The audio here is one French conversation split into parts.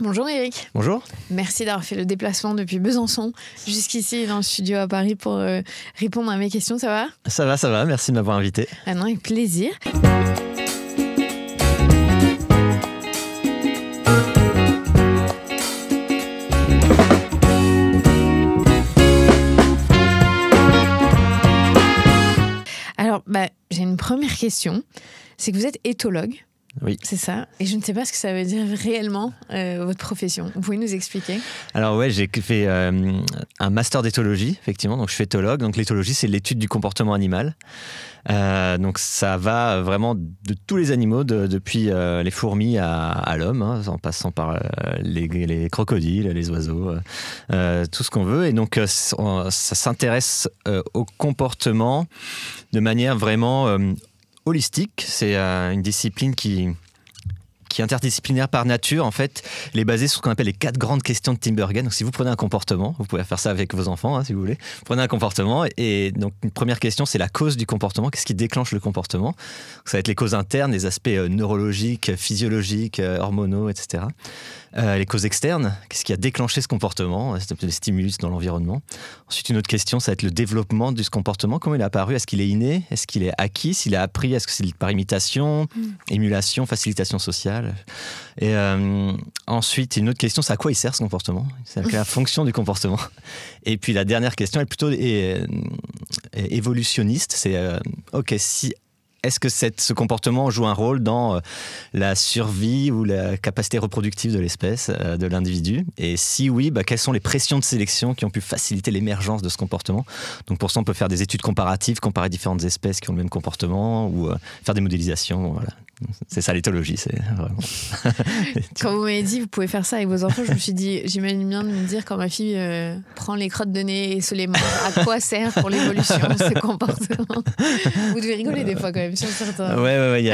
Bonjour Eric. Bonjour. Merci d'avoir fait le déplacement depuis Besançon jusqu'ici dans le studio à Paris pour répondre à mes questions. Ça va ? Ça va. Merci de m'avoir invité. Ah non, avec plaisir. Alors, j'ai une première question. C'est que vous êtes éthologue. Oui. C'est ça. Et je ne sais pas ce que ça veut dire réellement, votre profession. Vous pouvez nous expliquer ? Alors ouais, j'ai fait un master d'éthologie, effectivement. Donc je suis éthologue. Donc l'éthologie, c'est l'étude du comportement animal. Donc ça va vraiment de tous les animaux, depuis les fourmis à l'homme, en passant par les crocodiles, les oiseaux, tout ce qu'on veut. Et donc ça s'intéresse au comportement de manière vraiment holistique. C'est une discipline qui est interdisciplinaire par nature. En fait, elle est basée sur ce qu'on appelle les 4 grandes questions de Tinbergen. Donc si vous prenez un comportement, vous pouvez faire ça avec vos enfants si vous voulez. Vous prenez un comportement et donc une première question, c'est la cause du comportement. Qu'est-ce qui déclenche le comportement ? Ça va être les causes internes, les aspects neurologiques, physiologiques, hormonaux, etc. Les causes externes, qu'est-ce qui a déclenché ce comportement ? C'est les stimulus dans l'environnement. Ensuite, une autre question, ça va être le développement de ce comportement. Comment il est apparu ? Est-ce qu'il est inné ? Est-ce qu'il est acquis ? S'il est appris, est-ce que c'est par imitation, émulation, facilitation sociale ? Et ensuite, une autre question, c'est à quoi il sert ce comportement ? C'est la fonction du comportement. Et puis la dernière question, elle est plutôt évolutionniste. C'est est-ce que ce comportement joue un rôle dans la survie ou la capacité reproductive de l'espèce, de l'individu ? Et si oui, quelles sont les pressions de sélection qui ont pu faciliter l'émergence de ce comportement ? Donc pour ça, on peut faire des études comparatives, comparer différentes espèces qui ont le même comportement ou faire des modélisations. Voilà. C'est ça l'éthologie, c'est vraiment... Quand vous m'avez dit vous pouvez faire ça avec vos enfants, je me suis dit, j'imagine bien de me dire quand ma fille prend les crottes de nez et se les mange, à quoi sert pour l'évolution ce comportement ? Vous devez rigoler des fois quand même sur certains. Ouais, il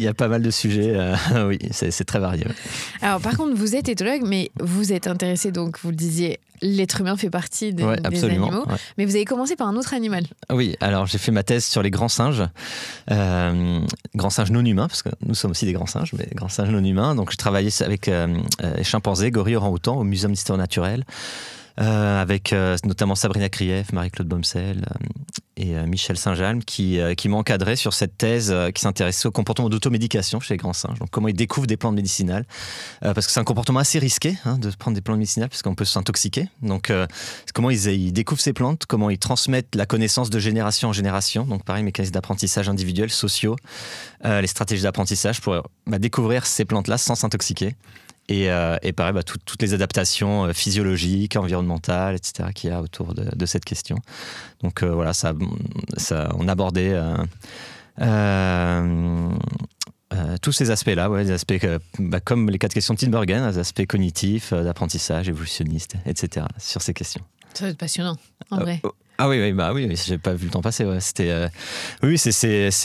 y a pas mal de sujets. Oui, c'est très varié. Ouais. Alors par contre, vous êtes éthologue, mais vous êtes intéressé, donc vous le disiez, l'être humain fait partie des animaux, mais vous avez commencé par un autre animal. Oui, alors j'ai fait ma thèse sur les grands singes non humains, parce que nous sommes aussi des grands singes, mais grands singes non humains. Donc j'ai travaillé avec les chimpanzés, gorilles, orang-outans au Muséum d'histoire naturelle, avec notamment Sabrina Krief, Marie-Claude Bomsel et Michel Saint-Jalm qui m'ont encadré sur cette thèse qui s'intéressait au comportement d'automédication chez les grands singes. Donc comment ils découvrent des plantes médicinales, parce que c'est un comportement assez risqué de prendre des plantes médicinales parce qu'on peut s'intoxiquer. Donc comment ils découvrent ces plantes, comment ils transmettent la connaissance de génération en génération. Donc pareil, mécanismes d'apprentissage individuels, sociaux, les stratégies d'apprentissage pour découvrir ces plantes-là sans s'intoxiquer. Et pareil, toutes les adaptations physiologiques, environnementales, etc. qu'il y a autour de cette question. Donc voilà, on abordait tous ces aspects-là, des aspects comme les 4 questions de Tinbergen, des aspects cognitifs, d'apprentissage, évolutionnistes, etc. sur ces questions. Ça va être passionnant, en vrai. Oui, j'ai pas vu le temps passer. Ouais. C'est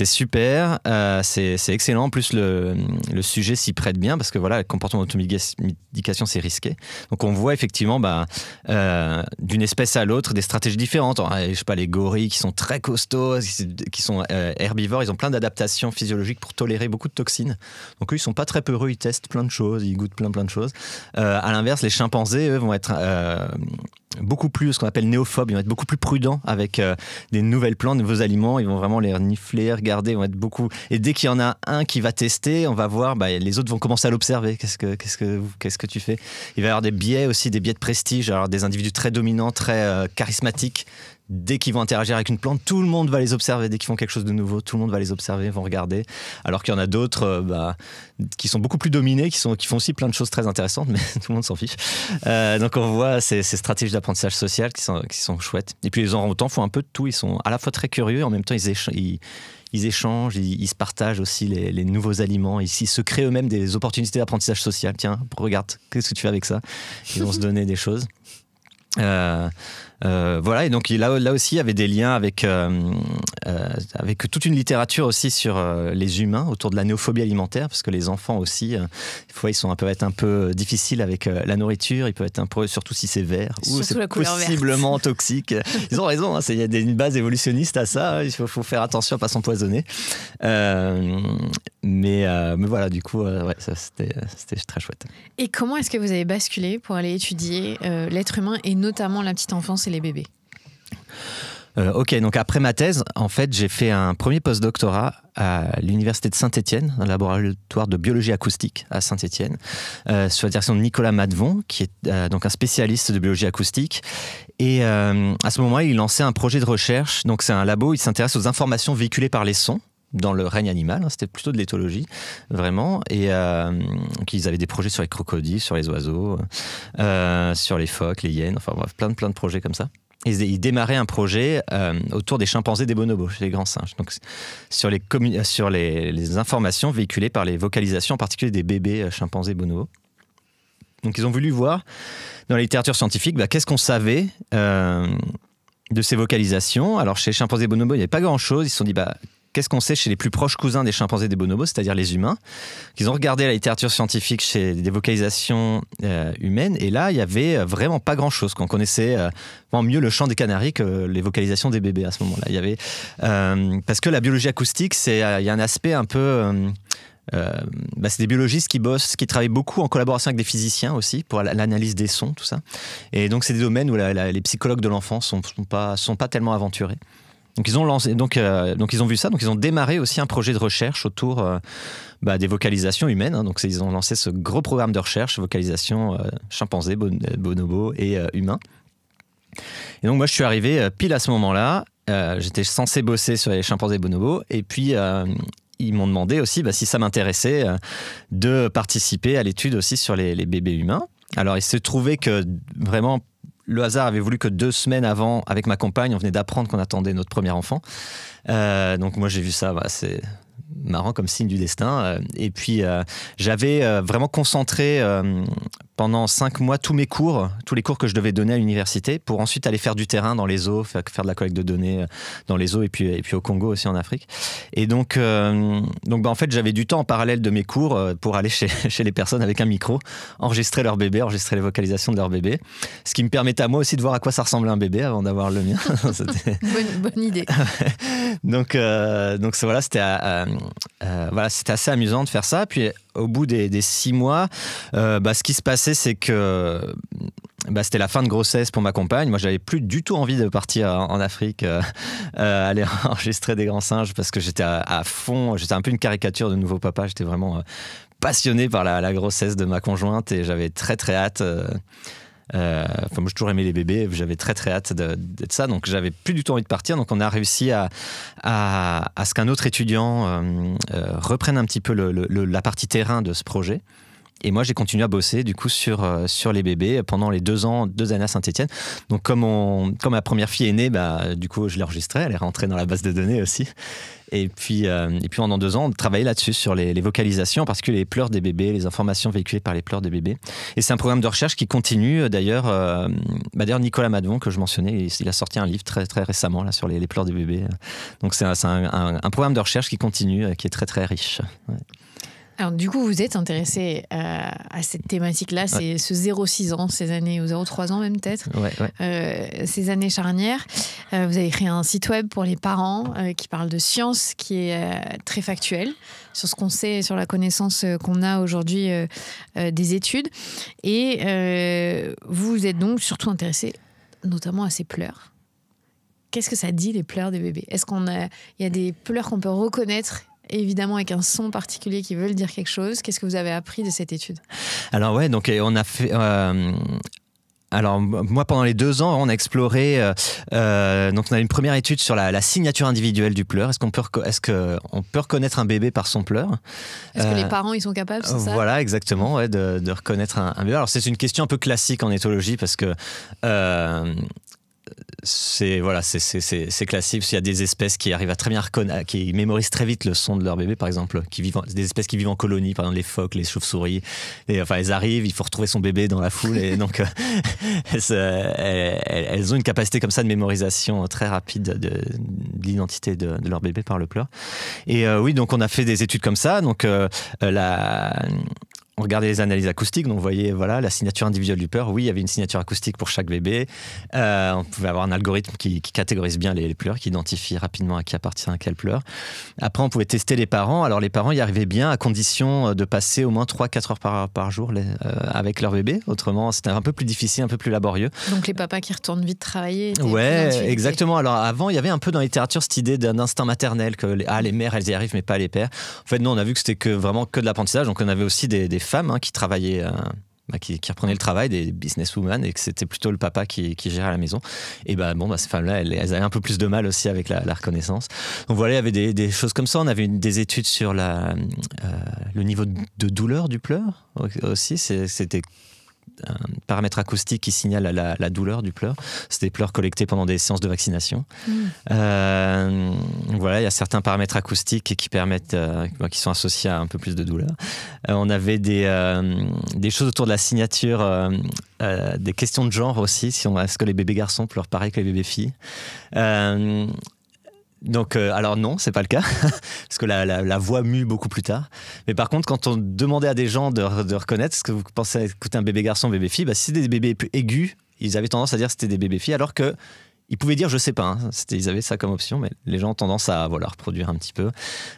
super, c'est excellent. En plus, le sujet s'y prête bien parce que voilà, le comportement d'automédication, c'est risqué. Donc, on voit effectivement d'une espèce à l'autre des stratégies différentes. Je sais pas, les gorilles qui sont très costauds, qui sont herbivores, ils ont plein d'adaptations physiologiques pour tolérer beaucoup de toxines. Donc, eux, ils sont pas très peureux, ils testent plein de choses, ils goûtent plein de choses. À l'inverse, les chimpanzés, eux, vont être beaucoup plus, ce qu'on appelle néophobes, ils vont être beaucoup plus prudents avec des nouvelles plantes, de nouveaux aliments, ils vont vraiment les renifler, regarder, ils vont être beaucoup... Et dès qu'il y en a un qui va tester, on va voir, les autres vont commencer à l'observer. Qu'est-ce que tu fais ? Il va y avoir des biais aussi, des biais de prestige, alors des individus très dominants, très charismatiques. Dès qu'ils vont interagir avec une plante, tout le monde va les observer. Dès qu'ils font quelque chose de nouveau, tout le monde va les observer, vont regarder. Alors qu'il y en a d'autres qui sont beaucoup plus dominés, qui font aussi plein de choses très intéressantes, mais tout le monde s'en fiche. Donc on voit ces stratégies d'apprentissage social qui sont chouettes. Et puis les orang-outans font un peu de tout. Ils sont à la fois très curieux, en même temps ils échangent, ils se partagent aussi les nouveaux aliments. Ils se créent eux-mêmes des opportunités d'apprentissage social. Tiens, regarde, qu'est-ce que tu fais avec ça ? Ils vont se donner des choses. Voilà, et donc là aussi, il y avait des liens avec toute une littérature aussi sur les humains autour de la néophobie alimentaire, parce que les enfants aussi, des fois, ils peuvent être un peu difficiles avec la nourriture, ils peuvent être un peu, surtout si c'est vert, ou c'est possiblement toxique. Ils ont raison, il y a une base évolutionniste à ça, il faut faire attention à ne pas s'empoisonner. Mais voilà, du coup, ouais, c'était très chouette. Et comment est-ce que vous avez basculé pour aller étudier l'être humain et notamment la petite enfance et les bébés ? Ok, donc après ma thèse, en fait, j'ai fait un premier post-doctorat à l'université de Saint-Étienne, un laboratoire de biologie acoustique à Saint-Étienne, sous la direction de Nicolas Madvon, qui est donc un spécialiste de biologie acoustique. Et à ce moment-là, il lançait un projet de recherche. Donc c'est un labo, il s'intéresse aux informations véhiculées par les sons dans le règne animal, c'était plutôt de l'éthologie, vraiment. Et ils avaient des projets sur les crocodiles, sur les oiseaux, sur les phoques, les hyènes, enfin bref, plein de projets comme ça. Et ils démarraient un projet autour des chimpanzés, des bonobos, chez les grands singes. Donc, sur les informations véhiculées par les vocalisations, en particulier des bébés chimpanzés bonobos. Donc, ils ont voulu voir dans la littérature scientifique qu'est-ce qu'on savait de ces vocalisations. Alors, chez les chimpanzés bonobos, il n'y avait pas grand-chose. Ils se sont dit, qu'est-ce qu'on sait chez les plus proches cousins des chimpanzés des bonobos, c'est-à-dire les humains. Ils ont regardé la littérature scientifique chez des vocalisations humaines, et là, il y avait vraiment pas grand-chose. On connaissait mieux le chant des canaris que les vocalisations des bébés à ce moment-là. Il y avait, parce que la biologie acoustique, il y a un aspect un peu... c'est des biologistes qui travaillent beaucoup en collaboration avec des physiciens aussi pour l'analyse des sons, tout ça. Et donc, c'est des domaines où les psychologues de l'enfant sont pas tellement aventurés. Donc ils ont vu ça, donc ils ont démarré aussi un projet de recherche autour des vocalisations humaines. Donc ils ont lancé ce gros programme de recherche, vocalisation chimpanzés, bonobos et humains. Et donc moi je suis arrivé pile à ce moment-là. J'étais censé bosser sur les chimpanzés bonobos, et puis ils m'ont demandé aussi si ça m'intéressait de participer à l'étude aussi sur les bébés humains. Alors il se trouvait que vraiment le hasard avait voulu que 2 semaines avant, avec ma compagne, on venait d'apprendre qu'on attendait notre premier enfant. Donc moi j'ai vu ça, c'est marrant comme signe du destin. Et puis j'avais vraiment concentré pendant 5 mois tous les cours que je devais donner à l'université, pour ensuite aller faire du terrain dans les zoos, faire de la collecte de données dans les zoos, et puis au Congo aussi, en Afrique. Et donc en fait j'avais du temps en parallèle de mes cours pour aller chez les personnes avec un micro, enregistrer leur bébé, enregistrer les vocalisations de leur bébé, ce qui me permettait à moi aussi de voir à quoi ça ressemblait un bébé avant d'avoir le mien. bonne idée. Donc voilà, c'était assez amusant de faire ça. Puis au bout des 6 mois, ce qui se passait, c'est que c'était la fin de grossesse pour ma compagne. Moi, j'avais plus du tout envie de partir en Afrique, aller enregistrer des grands singes, parce que j'étais à fond. J'étais un peu une caricature de nouveau papa. J'étais vraiment passionné par la grossesse de ma conjointe, et j'avais très très hâte. Moi j'ai toujours aimé les bébés, j'avais très très hâte d'être ça, donc j'avais plus du tout envie de partir. Donc on a réussi à ce qu'un autre étudiant reprenne un petit peu la partie terrain de ce projet. Et moi, j'ai continué à bosser du coup sur les bébés pendant les 2 années à Saint-Étienne. Donc comme ma première fille est née, du coup je l'ai enregistrée, elle est rentrée dans la base de données aussi. Et puis pendant 2 ans, on travaillait là-dessus sur les vocalisations, en particulier les pleurs des bébés, les informations véhiculées par les pleurs des bébés. Et c'est un programme de recherche qui continue. D'ailleurs, Nicolas Madvon, que je mentionnais, il a sorti un livre très, très récemment là, sur les pleurs des bébés. Donc c'est un programme de recherche qui continue, qui est très très riche. Ouais. Alors du coup, vous êtes intéressé à cette thématique-là, c'est ce 0-6 ans, ces années, ou 0-3 ans même peut-être, ces années charnières. Vous avez créé un site web pour les parents qui parle de science, qui est très factuel, sur ce qu'on sait, sur la connaissance qu'on a aujourd'hui des études. Et vous êtes donc surtout intéressé notamment à ces pleurs. Qu'est-ce que ça dit, les pleurs des bébés ? Est-ce qu'il y a des pleurs qu'on peut reconnaître, évidemment avec un son particulier qui veulent dire quelque chose? Qu'est-ce que vous avez appris de cette étude? Alors ouais, donc on a fait... Alors moi, pendant les 2 ans, on a exploré. Donc on a une première étude sur la signature individuelle du pleur. Est-ce qu'on peut reconnaître un bébé par son pleur? Est-ce que les parents ils sont capables, c'est ça? Voilà, exactement, de reconnaître un bébé. Alors c'est une question un peu classique en éthologie, parce que c'est classique. Il y a des espèces qui arrivent à très bien reconnaître, qui mémorisent très vite le son de leur bébé, par exemple, des espèces qui vivent en colonie, par exemple les phoques, les chauves-souris. Et, enfin, elles arrivent, il faut retrouver son bébé dans la foule, et donc elles ont une capacité comme ça de mémorisation très rapide de l'identité de leur bébé par le pleur. Et oui, donc on a fait des études comme ça. Donc on regardait les analyses acoustiques, donc vous voyez la signature individuelle du pleur. Oui, il y avait une signature acoustique pour chaque bébé. On pouvait avoir un algorithme qui catégorise bien les pleurs, qui identifie rapidement à qui appartient quel pleur. Après, on pouvait tester les parents. Alors les parents y arrivaient bien à condition de passer au moins 3-4 heures par jour avec leur bébé. Autrement, c'était un peu plus difficile, un peu plus laborieux. Donc les papas qui retournent vite travailler. Ouais, exactement. Alors avant, il y avait un peu dans la littérature cette idée d'instinct maternel, que les mères, elles y arrivent, mais pas les pères. En fait, nous, on a vu que c'était vraiment que de l'apprentissage. Donc on avait aussi des femmes qui travaillaient, qui reprenaient le travail, des businesswomen, et que c'était plutôt le papa qui gérait la maison. Et ces femmes-là, elles avaient un peu plus de mal aussi avec la reconnaissance. Donc voilà, il y avait des choses comme ça. On avait des études sur le niveau de douleur du pleur aussi. C'était un paramètre acoustique qui signale la douleur du pleur. C'est des pleurs collectés pendant des séances de vaccination. Voilà, il y a certains paramètres acoustiques qui permettent, qui sont associés à un peu plus de douleur. On avait des choses autour de la signature, des questions de genre aussi. Est-ce que les bébés garçons pleurent pareil que les bébés filles? Donc, alors non, c'est pas le cas, parce que la voix mue beaucoup plus tard. Mais par contre, quand on demandait à des gens de reconnaître, est-ce que vous pensez à écouter un bébé garçon, bébé fille, si c'était des bébés plus aigus, ils avaient tendance à dire que c'était des bébés filles, alors que ils pouvaient dire je sais pas, ils avaient ça comme option, mais les gens ont tendance à reproduire un petit peu.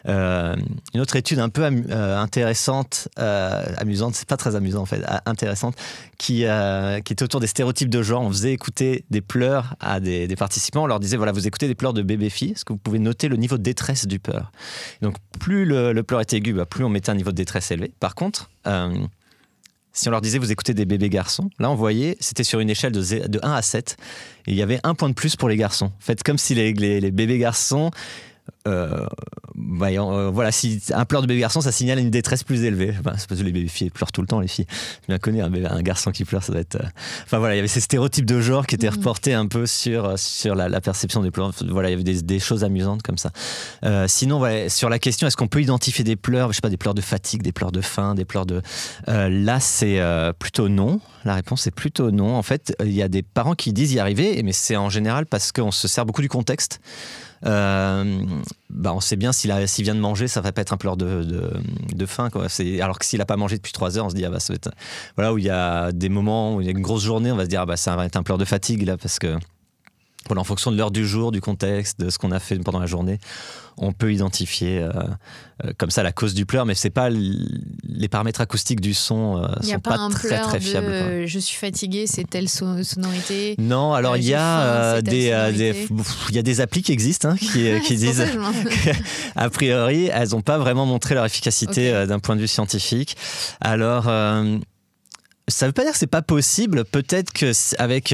Une autre étude un peu intéressante, amusante, c'est pas très amusant en fait, intéressante, qui était autour des stéréotypes de genre. On faisait écouter des pleurs à des participants, on leur disait vous écoutez des pleurs de bébé-fille, est-ce que vous pouvez noter le niveau de détresse du pleur? Donc plus le pleur était aigu, plus on mettait un niveau de détresse élevé. Par contre, si on leur disait vous écoutez des bébés garçons, là on voyait, c'était sur une échelle de 1 à 7, et il y avait 1 point de plus pour les garçons. En fait, comme si les bébés garçons, si un pleur de bébé garçon, ça signale une détresse plus élevée. C'est parce que les bébés filles pleurent tout le temps, les filles. J'ai bien connu un garçon qui pleure, ça doit être. Il y avait ces stéréotypes de genre qui étaient reportés un peu sur la perception des pleurs. Voilà, il y avait des choses amusantes comme ça. Sinon, sur la question, est-ce qu'on peut identifier des pleurs, des pleurs de fatigue, des pleurs de faim, des pleurs de. Là, c'est plutôt non. La réponse est plutôt non. En fait, il y a des parents qui disent y arriver, mais c'est en général parce qu'on se sert beaucoup du contexte. On sait bien s'il vient de manger, ça va pas être un pleur de faim, quoi. Alors que s'il a pas mangé depuis 3 heures, on se dit ça va être, où il y a des moments où il y a une grosse journée, on va se dire ça va être un pleur de fatigue là, parce que en fonction de l'heure du jour, du contexte, de ce qu'on a fait pendant la journée, on peut identifier comme ça la cause du pleur, mais c'est pas les paramètres acoustiques du son sont pas très fiables. Je suis fatigué, c'est telle sonorité. Non, alors il y a des applis qui existent qui disent qu'a priori elles n'ont pas vraiment montré leur efficacité d'un point de vue scientifique. Alors ça veut pas dire que c'est pas possible. Peut-être que avec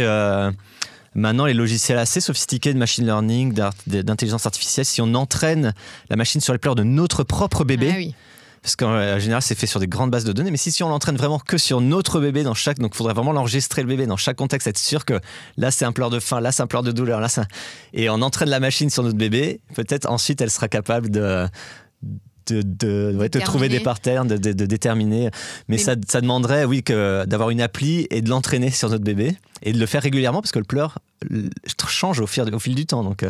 maintenant, les logiciels assez sophistiqués de machine learning, d'intelligence artificielle, si on entraîne la machine sur les pleurs de notre propre bébé, parce qu'en général, c'est fait sur des grandes bases de données, mais si on l'entraîne vraiment que sur notre bébé, donc il faudrait vraiment l'enregistrer le bébé dans chaque contexte, être sûr que là, c'est un pleur de faim, là, c'est un pleur de douleur, et on entraîne la machine sur notre bébé, peut-être ensuite, elle sera capable de trouver des patterns, de déterminer. Mais ça demanderait, d'avoir une appli et de l'entraîner sur notre bébé et de le faire régulièrement parce que le pleur change au fil du temps. Donc,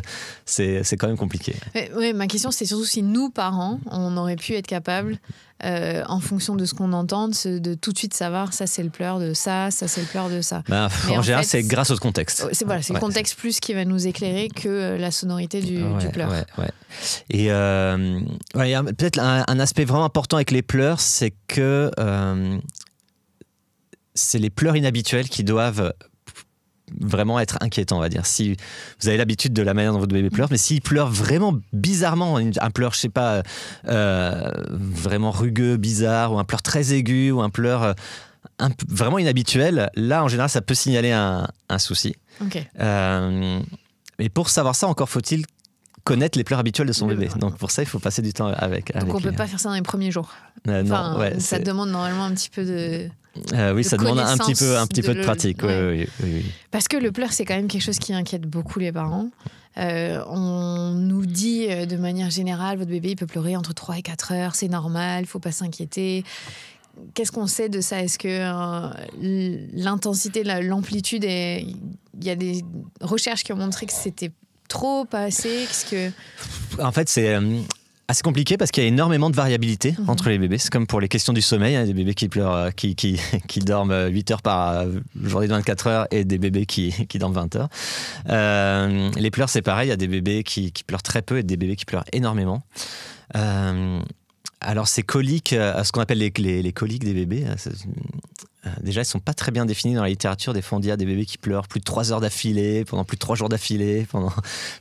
c'est quand même compliqué. Oui, ma question, c'est surtout si nous, parents, on aurait pu être capables, en fonction de ce qu'on entend, de tout de suite savoir ça, c'est le pleur de ça, c'est le pleur de ça. En général, c'est grâce au contexte. C'est le contexte plus qui va nous éclairer que la sonorité du pleur. Et il y a peut-être un aspect vraiment important avec les pleurs, c'est que c'est les pleurs inhabituels qui doivent vraiment être inquiétants, on va dire. Si vous avez l'habitude de la manière dont votre bébé pleure, mais s'il pleure vraiment bizarrement, un pleur, je sais pas, vraiment rugueux, bizarre, ou un pleur très aigu, ou un pleur vraiment inhabituel, là, en général, ça peut signaler un souci. Mais pour savoir ça, encore faut-il connaître les pleurs habituelles de son bébé. Donc pour ça, il faut passer du temps avec. Donc on ne peut pas faire ça dans les premiers jours. Non, ça demande normalement un petit peu de Oui, ça demande un petit peu de pratique. Ouais. Oui. Parce que le pleur, c'est quand même quelque chose qui inquiète beaucoup les parents. On nous dit de manière générale, votre bébé il peut pleurer entre 3 et 4 heures, c'est normal, il ne faut pas s'inquiéter. Qu'est-ce qu'on sait de ça? Est-ce que l'intensité, l'amplitude, il y a des recherches qui ont montré que c'était trop, pas assez? En fait, c'est assez compliqué parce qu'il y a énormément de variabilité entre les bébés. C'est comme pour les questions du sommeil, hein, des bébés qui pleurent, qui dorment 8 heures par journée de 24 heures et des bébés qui dorment 20 heures. Les pleurs, c'est pareil. Il y a des bébés qui pleurent très peu et des bébés qui pleurent énormément. Alors ces coliques, ce qu'on appelle les coliques des bébés, déjà ils ne sont pas très bien définis dans la littérature. Des fois on dit des bébés qui pleurent plus de 3 heures d'affilée, pendant plus de 3 jours d'affilée.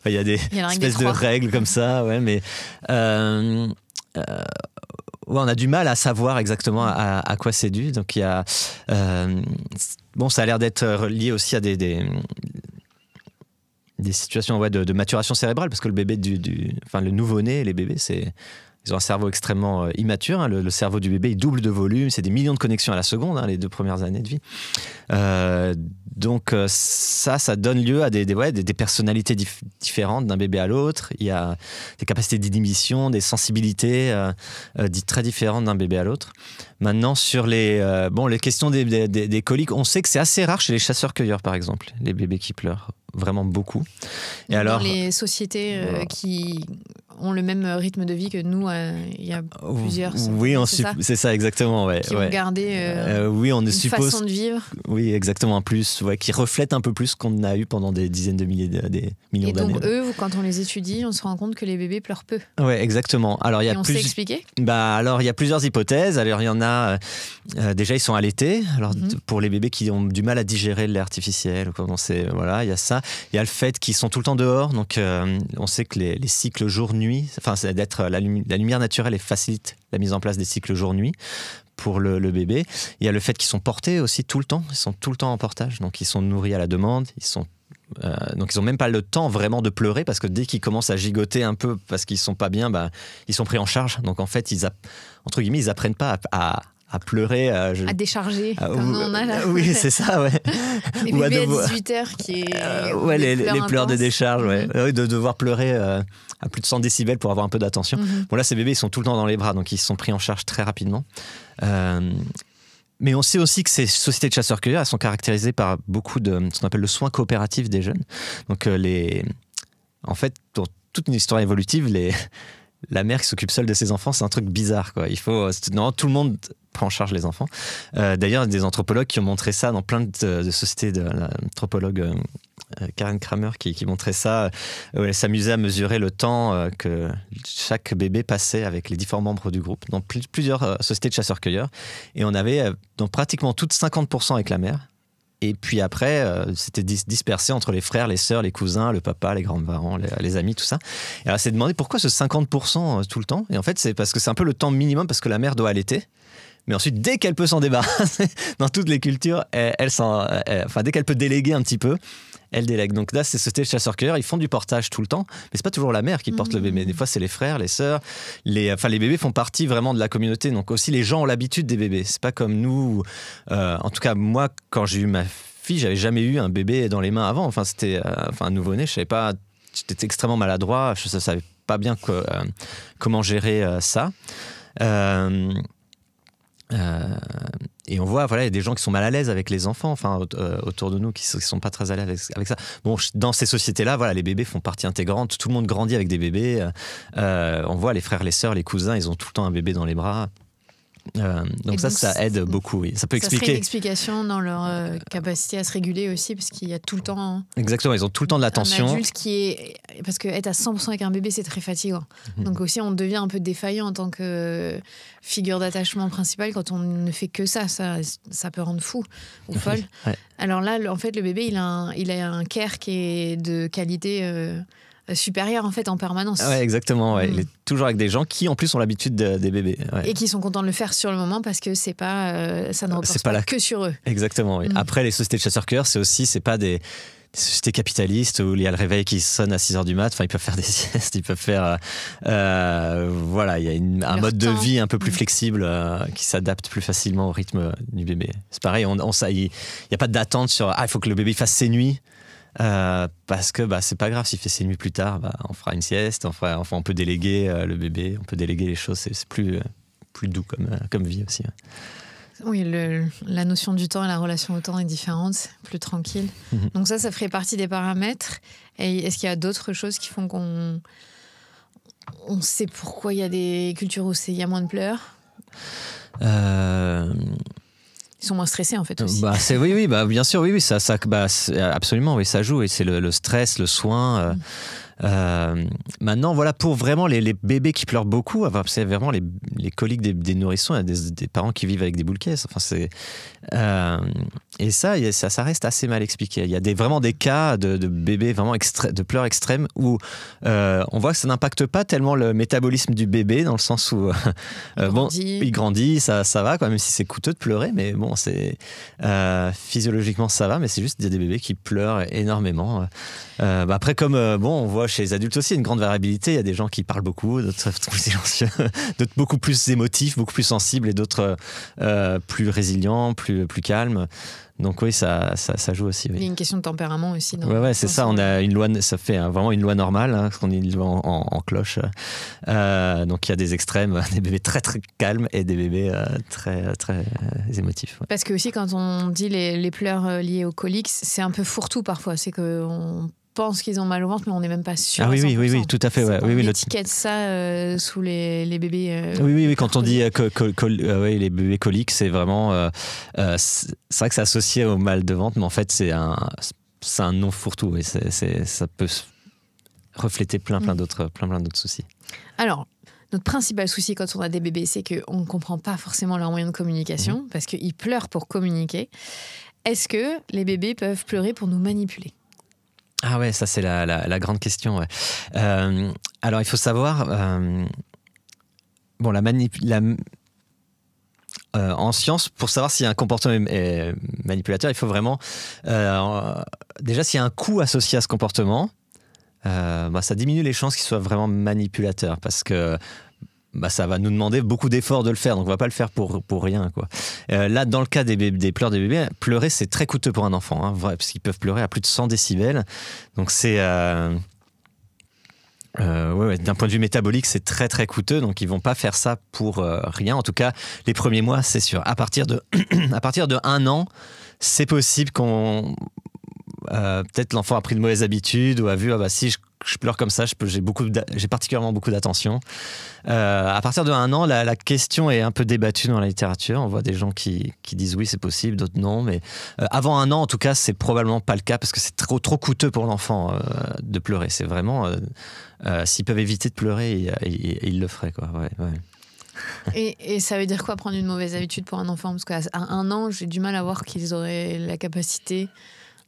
Il y a des espèces de règles comme ça, ouais, mais on a du mal à savoir exactement à quoi c'est dû. Donc il y a, ça a l'air d'être lié aussi à des situations de maturation cérébrale, parce que le bébé le nouveau-né, les bébés, ils ont un cerveau extrêmement immature. Hein. Le cerveau du bébé, il double de volume. C'est des millions de connexions à la seconde, hein, les 2 premières années de vie. Donc ça donne lieu à des personnalités différentes d'un bébé à l'autre. Il y a des capacités d'inhibition, des sensibilités très différentes d'un bébé à l'autre. Maintenant, sur les questions des coliques, on sait que c'est assez rare chez les chasseurs-cueilleurs, par exemple, les bébés qui pleurent. Vraiment beaucoup. Et dans les sociétés qui ont le même rythme de vie que nous, il y a plusieurs. Oui, c'est ça exactement. Ouais, qui ont gardé on une façon de vivre. Oui, exactement. En plus, qui reflète un peu plus qu'on a eu pendant des dizaines de milliers, des millions d'années. Et donc eux, quand on les étudie, on se rend compte que les bébés pleurent peu. Oui, exactement. Alors, et on sait expliquer? Alors, il y a plusieurs hypothèses. Alors, il y en a... déjà, ils sont allaités. Alors, pour les bébés qui ont du mal à digérer le lait artificiel, il y a ça. Il y a le fait qu'ils sont tout le temps dehors, donc on sait que les cycles jour-nuit, c'est d'être la lumière naturelle facilite la mise en place des cycles jour-nuit pour le bébé. Il y a le fait qu'ils sont portés aussi tout le temps, ils sont tout le temps en portage, donc ils sont nourris à la demande, donc ils n'ont même pas le temps vraiment de pleurer, parce que dès qu'ils commencent à gigoter un peu parce qu'ils ne sont pas bien, ils sont pris en charge. Donc en fait, ils n'apprennent pas à pleurer. À décharger, comme nous on a là. Oui, c'est ça, ouais. Les bébés à 18h qui les pleurs de décharge, ouais. De devoir pleurer à plus de 100 décibels pour avoir un peu d'attention. Bon, là, ces bébés, ils sont tout le temps dans les bras, donc ils sont pris en charge très rapidement. Mais on sait aussi que ces sociétés de chasseurs-cueilleurs, elles sont caractérisées par beaucoup de ce qu'on appelle le soin coopératif des jeunes. Donc, en fait, dans toute une histoire évolutive, la mère qui s'occupe seule de ses enfants, c'est un truc bizarre, quoi. Tout le monde prend en charge les enfants. D'ailleurs, des anthropologues qui ont montré ça dans plein de sociétés, de l'anthropologue Karen Kramer qui montrait ça, où elle s'amusait à mesurer le temps que chaque bébé passait avec les différents membres du groupe dans plusieurs sociétés de chasseurs-cueilleurs. Et on avait donc pratiquement toutes 50% avec la mère. Et puis après, c'était dispersé entre les frères, les sœurs, les cousins, le papa, les grands-parents, les amis, tout ça. Et alors, elle s'est demandé pourquoi ce 50% tout le temps. Et en fait, c'est parce que c'est un peu le temps minimum, parce que la mère doit allaiter. Mais ensuite, dès qu'elle peut s'en débarrasser, dans toutes les cultures, dès qu'elle peut déléguer un petit peu, elle délègue. Donc là, c'est société de chasseurs-cueilleurs, ils font du portage tout le temps, mais c'est pas toujours la mère qui porte le bébé. Des fois, c'est les frères, les sœurs. Les bébés font partie vraiment de la communauté. Donc aussi, les gens ont l'habitude des bébés. C'est pas comme nous. En tout cas, moi, quand j'ai eu ma fille, j'avais jamais eu un bébé dans les mains avant. C'était un nouveau-né. Je savais pas. J'étais extrêmement maladroit. Je savais pas bien comment gérer ça. Et on voit, il y a des gens qui sont mal à l'aise avec les enfants, autour de nous, qui sont pas très à l'aise avec ça. Bon, dans ces sociétés-là, les bébés font partie intégrante. Tout le monde grandit avec des bébés. On voit les frères, les sœurs, les cousins, ils ont tout le temps un bébé dans les bras. Donc ça aide beaucoup, oui. Ça peut expliquer. Serait une explication dans leur capacité à se réguler aussi, parce qu'il y a tout le temps. Exactement, ils ont tout le temps de l'attention. Un adulte parce que être à 100% avec un bébé, c'est très fatigant. Donc aussi, on devient un peu défaillant en tant que figure d'attachement principale quand on ne fait que ça. Ça peut rendre fou ou folle. Ouais. Alors là, en fait, le bébé, il a un care qui est de qualité. Supérieur en fait en permanence. Ouais, exactement. Ouais. Il est toujours avec des gens qui en plus ont l'habitude des bébés. Ouais. Et qui sont contents de le faire sur le moment parce que c'est pas ça ne repose pas que sur eux. Exactement. Oui. Après, les sociétés de chasseurs-cueilleurs, c'est pas des sociétés capitalistes où il y a le réveil qui sonne à 6h du mat, enfin ils peuvent faire des siestes, ils peuvent faire voilà, il y a un mode de vie un peu plus flexible qui s'adapte plus facilement au rythme du bébé. C'est pareil, il n'y a pas d'attente sur il faut que le bébé fasse ses nuits. Parce que c'est pas grave s'il fait ses nuits plus tard, on fera une sieste, on peut déléguer le bébé, on peut déléguer les choses, c'est plus doux comme vie aussi. Oui, la notion du temps et la relation au temps est différente, plus tranquille. Donc ça ferait partie des paramètres. Et est-ce qu'il y a d'autres choses qui font qu'on sait pourquoi il y a des cultures où il y a moins de pleurs? Ils sont moins stressés en fait aussi. Oui, bien sûr, oui, ça absolument, oui, ça joue. Et c'est le stress, le soin. Maintenant, voilà, pour vraiment les bébés qui pleurent beaucoup, c'est vraiment les coliques des nourrissons. Il y a des parents qui vivent avec des boules caisses. Et ça reste assez mal expliqué. Il y a vraiment des cas de bébés vraiment de pleurs extrêmes où on voit que ça n'impacte pas tellement le métabolisme du bébé, dans le sens où il grandit, ça va, même si c'est coûteux de pleurer, mais bon, physiologiquement ça va, mais c'est juste des bébés qui pleurent énormément. Après, comme on voit chez les adultes aussi, il y a une grande variabilité. Il y a des gens qui parlent beaucoup, d'autres plus silencieux, d'autres beaucoup plus émotifs, beaucoup plus sensibles, et d'autres plus résilients, plus calmes. Donc oui, ça joue aussi. Oui. Il y a une question de tempérament aussi. Ouais, c'est ça. On a une loi, ça fait vraiment une loi normale, parce qu'on est une loi en cloche. Donc il y a des extrêmes, des bébés très très calmes et des bébés très très émotifs. Ouais. Parce que aussi quand on dit les pleurs liés aux coliques, c'est un peu fourre-tout parfois. C'est qu'on pense qu'ils ont mal au ventre, mais on n'est même pas sûr. Oui, tout à fait. Ouais. On étiquette ça sous les bébés. Oui, quand on dit les bébés coliques, c'est vraiment. C'est vrai que c'est associé au mal de ventre, mais en fait, c'est un nom fourre-tout. Et ça peut refléter plein d'autres soucis. Alors, notre principal souci quand on a des bébés, c'est qu'on ne comprend pas forcément leurs moyens de communication, parce qu'ils pleurent pour communiquer. Est-ce que les bébés peuvent pleurer pour nous manipuler ? Ah ouais, ça c'est la grande question. Ouais. Alors il faut savoir, en science, pour savoir si un comportement est manipulateur, il faut vraiment déjà s'il y a un coût associé à ce comportement, ça diminue les chances qu'il soit vraiment manipulateur, parce que ça va nous demander beaucoup d'efforts de le faire, donc on va pas le faire pour rien, quoi. Là, dans le cas des pleurs des bébés, pleurer c'est très coûteux pour un enfant, parce qu'ils peuvent pleurer à plus de 100 décibels, donc c'est d'un point de vue métabolique c'est très très coûteux, donc ils vont pas faire ça pour rien. En tout cas, les premiers mois, c'est sûr. À partir de 1 an, c'est possible qu'on peut-être l'enfant a pris de mauvaises habitudes ou a vu si je pleure comme ça, j'ai particulièrement beaucoup d'attention. À partir de 1 an, la question est un peu débattue dans la littérature. On voit des gens qui disent oui, c'est possible, d'autres non. Mais avant 1 an, en tout cas, c'est probablement pas le cas, parce que c'est trop coûteux pour l'enfant de pleurer. C'est vraiment s'ils peuvent éviter de pleurer, ils le feraient, quoi. Ouais. Et ça veut dire quoi, prendre une mauvaise habitude pour un enfant? Parce qu'à 1 an, j'ai du mal à voir qu'ils auraient la capacité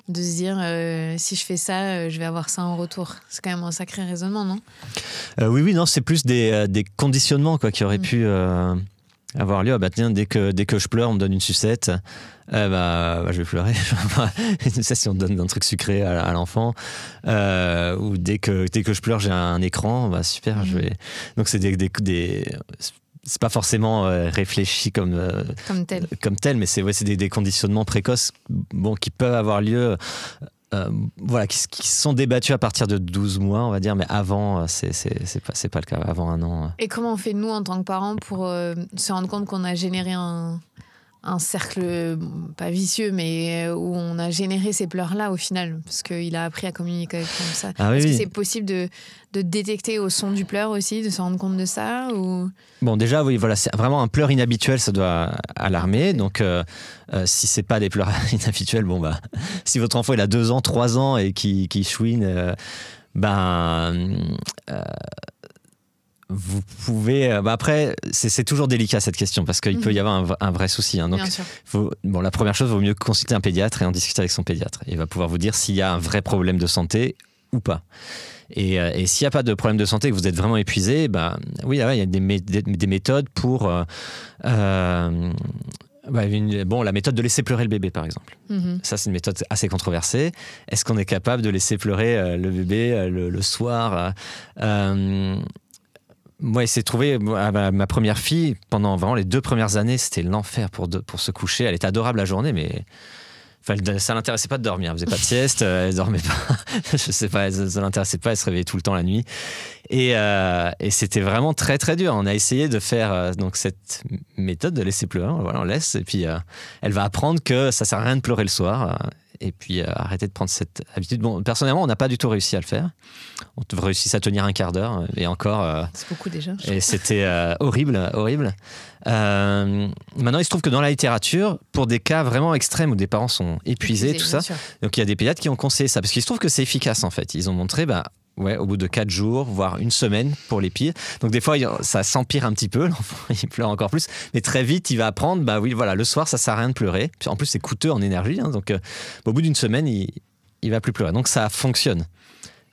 de se dire si je fais ça, je vais avoir ça en retour. C'est quand même un sacré raisonnement, non? Oui, non, c'est plus des conditionnements, quoi, qui auraient pu avoir lieu. Tiens, dès que je pleure, on me donne une sucette. Je vais pleurer. Ça, si on donne un truc sucré à l'enfant, ou dès que je pleure, j'ai un écran. Super, je vais. Donc c'est c'est pas forcément réfléchi comme tel, mais c'est des conditionnements précoces, qui peuvent avoir lieu, qui sont débattus à partir de 12 mois, on va dire, mais avant, c'est pas le cas, avant 1 an. Et comment on fait, nous, en tant que parents, pour se rendre compte qu'on a généré un cercle, pas vicieux, mais où on a généré ces pleurs-là au final, parce qu'il a appris à communiquer comme ça. Est-ce que c'est possible de détecter au son du pleur aussi, de se rendre compte de ça, ou... Bon, déjà, oui, voilà, c'est vraiment un pleur inhabituel, ça doit alarmer. Donc, si c'est pas des pleurs inhabituels, si votre enfant il a 2 ans, 3 ans et qui chouine, vous pouvez... après, c'est toujours délicat cette question, parce qu'il peut y avoir un vrai souci. Donc, la première chose, il vaut mieux consulter un pédiatre et en discuter avec son pédiatre. Il va pouvoir vous dire s'il y a un vrai problème de santé ou pas. Et s'il n'y a pas de problème de santé, que vous êtes vraiment épuisé, il y a des méthodes pour La méthode de laisser pleurer le bébé, par exemple. Ça, c'est une méthode assez controversée. Est-ce qu'on est capable de laisser pleurer le bébé le soir Moi, c'est trouvé ma première fille, pendant vraiment les 2 premières années, c'était l'enfer pour se coucher. Elle était adorable la journée, mais ça l'intéressait pas de dormir. Elle faisait pas de sieste, elle dormait pas. Je sais pas, ça l'intéressait pas. Elle se réveillait tout le temps la nuit. Et c'était vraiment très très dur. On a essayé de faire donc cette méthode de laisser pleurer. Voilà, on laisse et puis elle va apprendre que ça sert à rien de pleurer le soir. Et puis arrêter de prendre cette habitude. Bon, personnellement, on n'a pas du tout réussi à le faire. On réussit à tenir un quart d'heure et encore. C'est beaucoup déjà. Et c'était horrible. Maintenant, il se trouve que dans la littérature, pour des cas vraiment extrêmes où des parents sont épuisés, tout ça, donc il y a des pédiatres qui ont conseillé ça parce qu'il se trouve que c'est efficace en fait. Ils ont montré, au bout de 4 jours, voire 1 semaine pour les pires. Donc des fois, ça s'empire un petit peu, l'enfant il pleure encore plus, mais très vite, il va apprendre, le soir, ça sert à rien de pleurer. Puis, en plus, c'est coûteux en énergie, donc au bout d'1 semaine, il va plus pleurer. Donc ça fonctionne.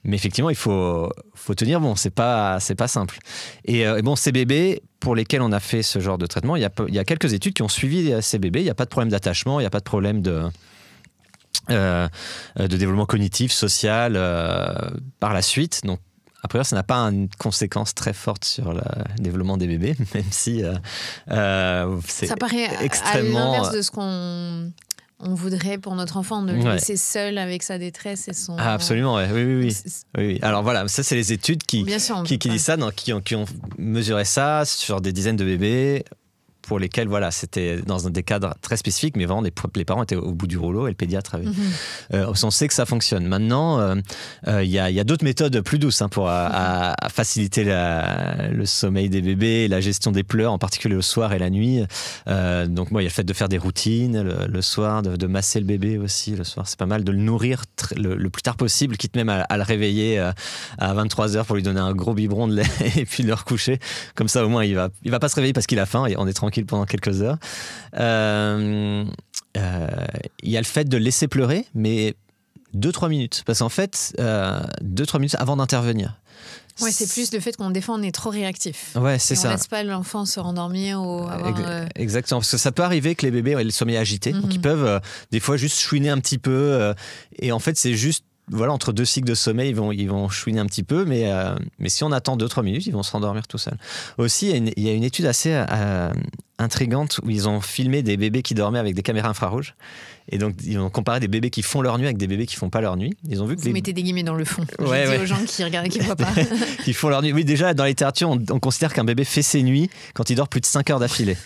Mais effectivement, il faut tenir bon, c'est pas simple. Et ces bébés pour lesquels on a fait ce genre de traitement, il y a quelques études qui ont suivi ces bébés, il n'y a pas de problème d'attachement, il n'y a pas de problème de développement cognitif, social par la suite. Donc, a priori, ça n'a pas une conséquence très forte sur le développement des bébés, même si c'est ça paraît extrêmement... à l'inverse de ce qu'on voudrait pour notre enfant, de le laisser seul avec sa détresse et son... Ah, absolument, oui. Alors voilà, ça, c'est les études qui disent ça, qui ont mesuré ça sur des dizaines de bébés pour lesquels, c'était dans des cadres très spécifiques, mais vraiment, les parents étaient au bout du rouleau et le pédiatre avait... on sait que ça fonctionne. Maintenant, il y a d'autres méthodes plus douces pour à faciliter le sommeil des bébés, la gestion des pleurs, en particulier le soir et la nuit. Donc, il y a le fait de faire des routines le soir, de masser le bébé aussi le soir. C'est pas mal de le nourrir le plus tard possible, quitte même à le réveiller à 23h pour lui donner un gros biberon de lait et puis le recoucher. Comme ça, au moins, il va pas se réveiller parce qu'il a faim et on est tranquille pendant quelques heures. Il y a le fait de laisser pleurer, mais 2-3 minutes. Parce qu'en fait, 2-3 minutes avant d'intervenir. Ouais, c'est plus le fait qu'on des fois on est trop réactif. Ouais, c'est ça. On laisse pas l'enfant se rendormir ou avoir... Exactement, parce que ça peut arriver que les bébés aient le sommeil agité. Donc ils peuvent des fois juste chouiner un petit peu. Et en fait, c'est juste entre 2 cycles de sommeil, ils vont chouiner un petit peu, mais si on attend 2-3 minutes, ils vont se rendormir tout seuls. Aussi, il y a une étude assez intrigante où ils ont filmé des bébés qui dormaient avec des caméras infrarouges. Et donc, ils ont comparé des bébés qui font leur nuit avec des bébés qui font pas leur nuit. Ils ont vu que Vous mettez des guillemets dans le fond. Je dis aux gens qui regardent et qui ne voient pas. Qui font leur nuit. Oui, déjà, dans la littérature, on considère qu'un bébé fait ses nuits quand il dort plus de 5 heures d'affilée.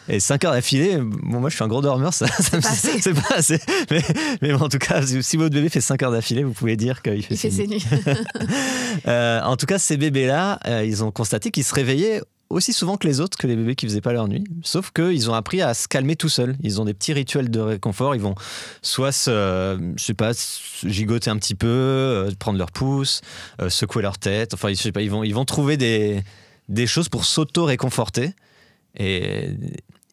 Et 5 heures d'affilée, moi je suis un gros dormeur, c'est pas assez. Mais en tout cas, si votre bébé fait 5 heures d'affilée, vous pouvez dire qu'il fait ses nuits. En tout cas, ces bébés-là, ils ont constaté qu'ils se réveillaient aussi souvent que les autres, que les bébés qui faisaient pas leur nuit. Sauf qu'ils ont appris à se calmer tout seuls. Ils ont des petits rituels de réconfort. Ils vont soit gigoter un petit peu, prendre leur pouce, secouer leur tête. Enfin, je sais pas, ils vont trouver des choses pour s'auto-réconforter.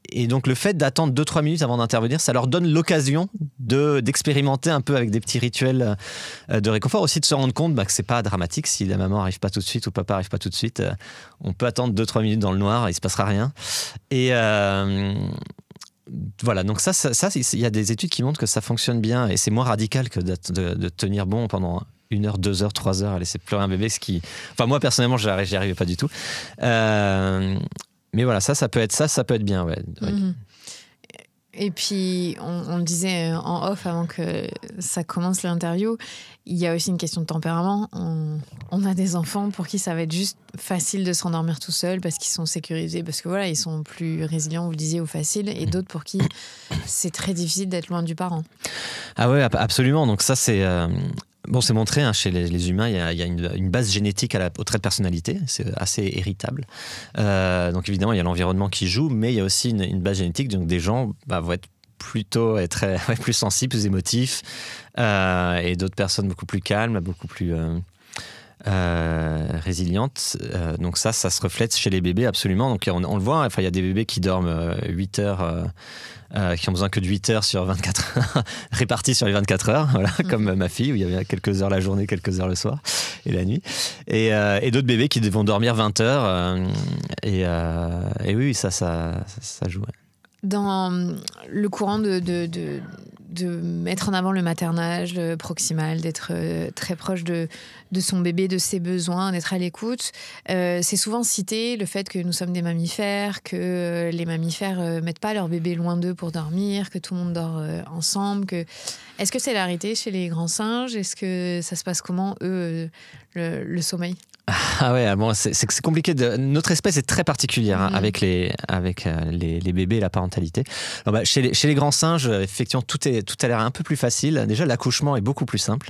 Et donc le fait d'attendre 2-3 minutes avant d'intervenir, ça leur donne l'occasion d'expérimenter un peu avec des petits rituels de réconfort, aussi de se rendre compte que c'est pas dramatique si la maman arrive pas tout de suite ou papa arrive pas tout de suite. On peut attendre 2-3 minutes dans le noir, il se passera rien. Et voilà, donc ça, il y a des études qui montrent que ça fonctionne bien et c'est moins radical que de tenir bon pendant 1 heure, 2 heures, 3 heures à laisser pleurer un bébé, moi personnellement j'y arrivais pas du tout. Mais voilà, ça peut être bien, ouais. Et puis, on le disait en off avant que ça commence l'interview, il y a aussi une question de tempérament. On a des enfants pour qui ça va être juste facile de se rendormir tout seul parce qu'ils sont sécurisés, parce que ils sont plus résilients, vous le disiez, ou faciles, et d'autres pour qui c'est très difficile d'être loin du parent. Ah ouais, absolument. Donc ça, c'est... c'est montré chez les humains, il y a une base génétique au trait de personnalité, c'est assez héritable. Donc évidemment, il y a l'environnement qui joue, mais il y a aussi une base génétique, donc des gens vont être plutôt plus sensibles, plus émotifs, et d'autres personnes beaucoup plus calmes, beaucoup plus résilientes. Donc ça se reflète chez les bébés absolument. Donc on le voit, il y a des bébés qui dorment 8 heures... qui ont besoin que de 8 heures sur 24 heures, réparties sur les 24 heures, comme ma fille, où il y avait quelques heures la journée, quelques heures le soir et la nuit. Et d'autres bébés qui vont dormir 20 heures. Et oui, ça joue. Ouais. dans le courant de mettre en avant le maternage, le proximal, d'être très proche de son bébé, de ses besoins, d'être à l'écoute. C'est souvent cité le fait que nous sommes des mammifères, que les mammifères mettent pas leur bébé loin d'eux pour dormir, que tout le monde dort ensemble. Est-ce que c'est la réalité chez les grands singes? Est-ce que ça se passe comment, eux, le sommeil? Ah ouais, bon, c'est compliqué. Notre espèce est très particulière avec les bébés et la parentalité. Alors, chez les grands singes, effectivement, tout a l'air un peu plus facile. Déjà, l'accouchement est beaucoup plus simple.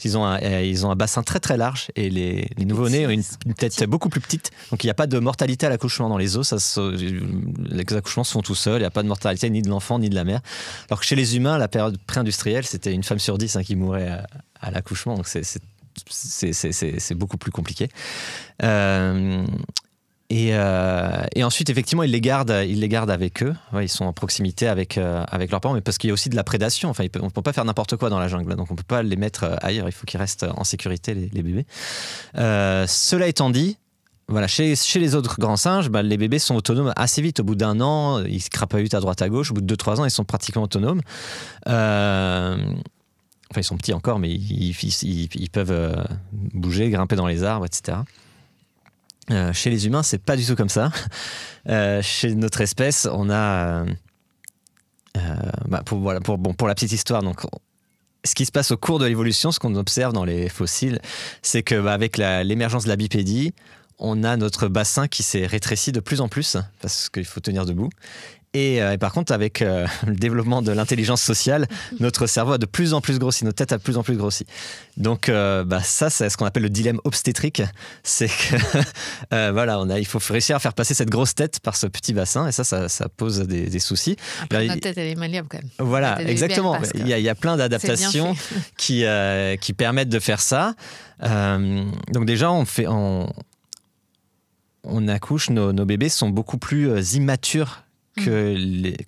Ils ont un bassin très très large et les nouveau-nés ont une tête beaucoup plus petite. Donc il n'y a pas de mortalité à l'accouchement dans les os. Les accouchements se font tout seuls. Il n'y a pas de mortalité ni de l'enfant ni de la mère. Alors que chez les humains, la période pré-industrielle, c'était une femme sur 10 qui mourait à l'accouchement. Donc c'est beaucoup plus compliqué. Et ensuite, effectivement, ils les gardent avec eux. Ouais, ils sont en proximité avec leurs parents, mais parce qu'il y a aussi de la prédation. Enfin, on ne peut pas faire n'importe quoi dans la jungle, donc on ne peut pas les mettre ailleurs. Il faut qu'ils restent en sécurité, les bébés. Cela étant dit, voilà, chez les autres grands singes, les bébés sont autonomes assez vite. Au bout d'1 an, ils se crapahutent à droite à gauche. Au bout de 2-3 ans, ils sont pratiquement autonomes. Enfin, ils sont petits encore, mais ils peuvent bouger, grimper dans les arbres, etc. Chez les humains, c'est pas du tout comme ça. Chez notre espèce, on a... pour la petite histoire, donc, ce qui se passe au cours de l'évolution, ce qu'on observe dans les fossiles, c'est qu'avec l'émergence de la bipédie, on a notre bassin qui s'est rétréci de plus en plus, parce qu'il faut tenir debout. Et par contre, avec le développement de l'intelligence sociale, notre cerveau a de plus en plus grossi, notre tête a de plus en plus grossi. Donc ça, c'est ce qu'on appelle le dilemme obstétrique. C'est que voilà, il faut réussir à faire passer cette grosse tête par ce petit bassin, et ça pose des soucis. Après, notre tête, elle est malléable quand même. Voilà, exactement. Il y a plein d'adaptations qui permettent de faire ça. Donc déjà, on accouche, nos bébés sont beaucoup plus immatures que